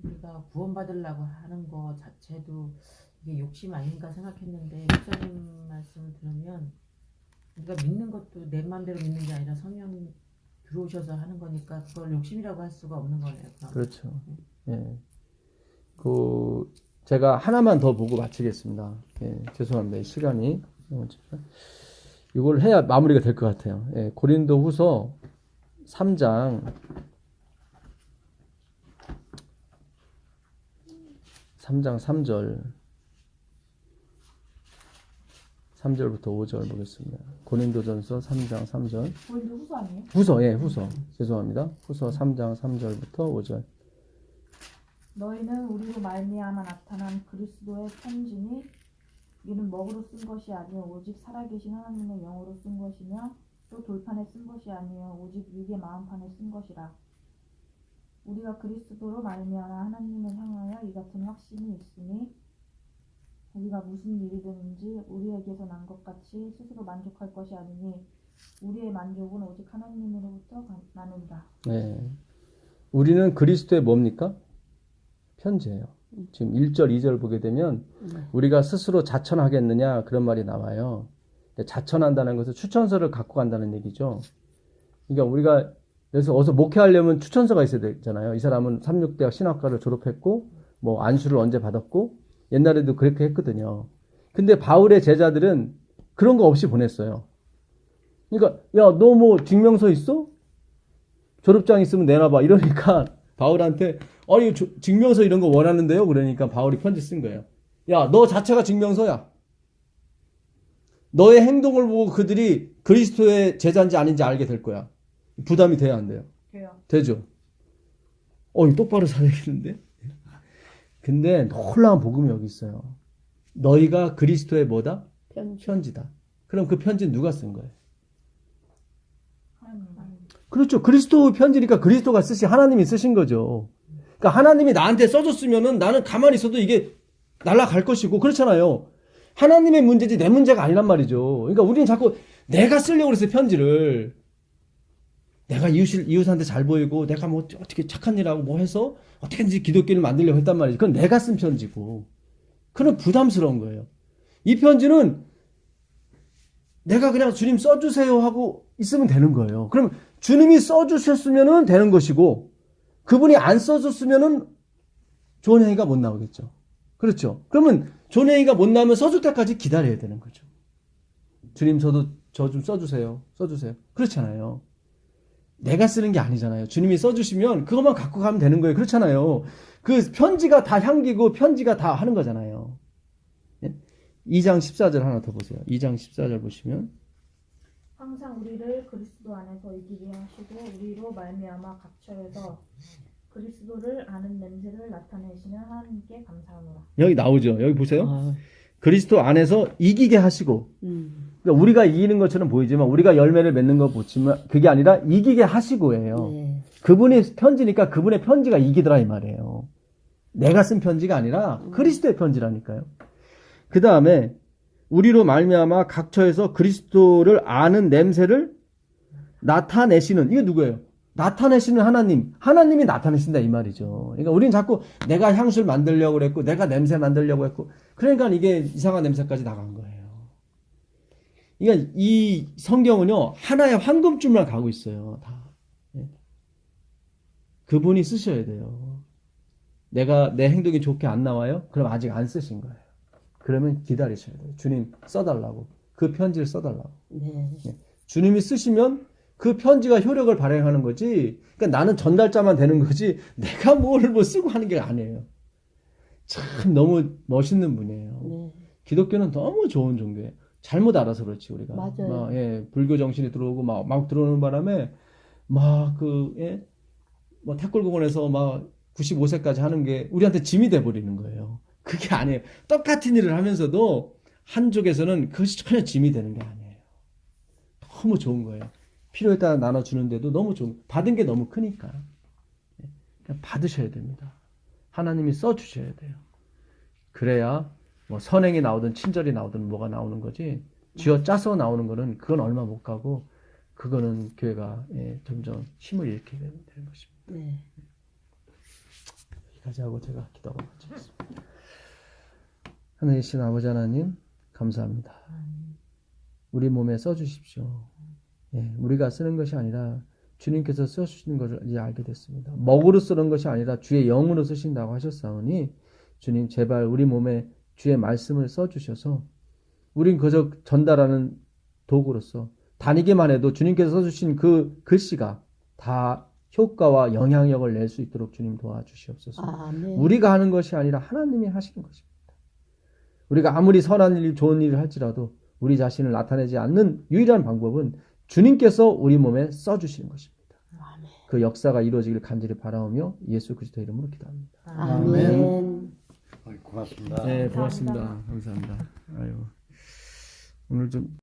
우리가 구원받으려고 하는 거 자체도 이게 욕심 아닌가 생각했는데 목사님 말씀을 들으면 우리가 믿는 것도 내 마음대로 믿는 게 아니라 성령 들어오셔서 하는 거니까 그걸 욕심이라고 할 수가 없는 거네요. 그럼. 그렇죠. 예. 제가 하나만 더 보고 마치겠습니다. 예, 죄송합니다. 시간이 이걸 해야 마무리가 될 것 같아요. 예, 고린도 후서 3장 3절부터 5절 보겠습니다. 고린도전서 3장 3절. 고린도 후서 아니에요? 후서. 죄송합니다. 후서 3장 3절부터 5절. 너희는 우리로 말미암아 나타난 그리스도의 편지니 이는 먹으로 쓴 것이 아니요 오직 살아계신 하나님의 영으로 쓴 것이며 또 돌판에 쓴 것이 아니요 오직 육의 마음판에 쓴 것이라. 우리가 그리스도로 말미암아 하나님을 향하여 이 같은 확신이 있으니 우리가 무슨 일이든지 우리에게서 난 것 같이 스스로 만족할 것이 아니니 우리의 만족은 오직 하나님으로부터 나느니라. 네. 우리는 그리스도의 뭡니까? 편지예요. 지금 1절, 2절 보게 되면 우리가 스스로 자천하겠느냐 그런 말이 나와요. 근데 자천한다는 것은 추천서를 갖고 간다는 얘기죠. 그러니까 우리가 여기서 어서 목회하려면 추천서가 있어야 되잖아요. 이 사람은 36대학 신학과를 졸업했고 뭐 안수를 언제 받았고 옛날에도 그렇게 했거든요. 근데 바울의 제자들은 그런 거 없이 보냈어요. 그러니까 야, 너 뭐 증명서 있어? 졸업장 있으면 내놔봐. 이러니까 바울한테 아니 증명서 이런 거 원하는데요. 그러니까 바울이 편지 쓴 거예요. 야, 너 자체가 증명서야. 너의 행동을 보고 그들이 그리스도의 제자인지 아닌지 알게 될 거야. 부담이 돼야 안 돼요? 돼요. 되죠. 이거 똑바로 살아야겠는데? 근데 놀라운 복음이 여기 있어요. 너희가 그리스도의 뭐다? 편지다. 그럼 그 편지는 누가 쓴 거예요? 하나님. 그렇죠. 그리스도 편지니까 그리스도가 쓰신, 하나님이 쓰신 거죠. 그러니까 하나님이 나한테 써줬으면은 나는 가만히 있어도 이게 날아갈 것이고, 그렇잖아요. 하나님의 문제지 내 문제가 아니란 말이죠. 그러니까 우리는 자꾸 내가 쓰려고 그랬어요, 편지를. 내가 이웃한테 잘 보이고, 내가 뭐 어떻게 착한 일 하고 뭐 해서 어떻게든지 기독교를 만들려고 했단 말이죠. 그건 내가 쓴 편지고. 그건 부담스러운 거예요. 이 편지는 내가 그냥 주님 써주세요 하고 있으면 되는 거예요. 그럼 주님이 써주셨으면 되는 것이고, 그분이 안 써줬으면 좋은 행위가 못 나오겠죠. 그렇죠. 그러면 좋은 행위가 못 나오면 써줄 때까지 기다려야 되는 거죠. 주님 저 좀 써주세요. 그렇잖아요. 내가 쓰는 게 아니잖아요. 주님이 써주시면 그것만 갖고 가면 되는 거예요. 그렇잖아요. 그 편지가 다 향기고 편지가 다 하는 거잖아요. 2장 14절 하나 더 보세요. 2장 14절 보시면 항상 우리를 그리스도 안에서 이기게 하시고 우리로 말미암아 각처에서 그리스도를 아는 냄새를 나타내시는 하나님께 감사하노라. 여기 나오죠. 여기 보세요. 그리스도 안에서 이기게 하시고 그러니까 우리가 이기는 것처럼 보이지만 우리가 열매를 맺는 거 보지만 그게 아니라 이기게 하시고예요. 네. 그분의 편지니까 그분의 편지가 이기더라 이 말이에요. 내가 쓴 편지가 아니라 그리스도의 편지라니까요. 그 다음에 우리로 말미암아 각처에서 그리스도를 아는 냄새를 나타내시는, 이게 누구예요? 나타내시는 하나님이 나타내신다 이 말이죠. 그러니까 우리는 자꾸 내가 향수를 만들려고 그랬고 내가 냄새 만들려고 했고 그러니까 이게 이상한 냄새까지 나간 거예요. 그러니까 이 성경은요 하나의 황금줄만 가고 있어요. 다. 그분이 쓰셔야 돼요. 내가 내 행동이 좋게 안 나와요? 그럼 아직 안 쓰신 거예요. 그러면 기다리셔야 돼요. 주님 써달라고. 그 편지를 써달라고. 네. 주님이 쓰시면 그 편지가 효력을 발행하는 거지. 그러니까 나는 전달자만 되는 거지. 내가 뭘 뭐 쓰고 하는 게 아니에요. 참 너무 멋있는 분이에요. 네. 기독교는 너무 좋은 종교예요. 잘못 알아서 그렇지 우리가. 맞아요. 불교 정신이 들어오고 막 들어오는 바람에 뭐 태골공원에서 막 95세까지 하는 게 우리한테 짐이 돼 버리는 거예요. 그게 아니에요. 똑같은 일을 하면서도 한쪽에서는 그것이 전혀 짐이 되는 게 아니에요. 너무 좋은 거예요. 필요에 따라 나눠주는데도 너무 좋은, 받은 게 너무 크니까. 그냥 받으셔야 됩니다. 하나님이 써주셔야 돼요. 그래야 뭐 선행이 나오든 친절이 나오든 뭐가 나오는 거지, 쥐어 짜서 나오는 거는 그건 얼마 못 가고, 그거는 교회가 점점 힘을 잃게 되는 것입니다. 네. 여기까지 하고 제가 기도하고 마치겠습니다. 하늘이신 아버지 하나님 감사합니다. 우리 몸에 써주십시오. 우리가 쓰는 것이 아니라 주님께서 써주시는 것을 이제 알게 됐습니다. 먹으로 쓰는 것이 아니라 주의 영으로 쓰신다고 하셨사오니 주님 제발 우리 몸에 주의 말씀을 써주셔서 우린 그저 전달하는 도구로서 다니기만 해도 주님께서 써주신 그 글씨가 다 효과와 영향력을 낼 수 있도록 주님 도와주시옵소서. 아멘. 우리가 하는 것이 아니라 하나님이 하시는 것입니다. 우리가 아무리 선한 일, 좋은 일을 할지라도 우리 자신을 나타내지 않는 유일한 방법은 주님께서 우리 몸에 써주시는 것입니다. 아멘. 그 역사가 이루어지길 간절히 바라오며 예수 그리스도 이름으로 기도합니다. 아멘. 고맙습니다. 네, 고맙습니다. 감사합니다. 아유, 오늘 좀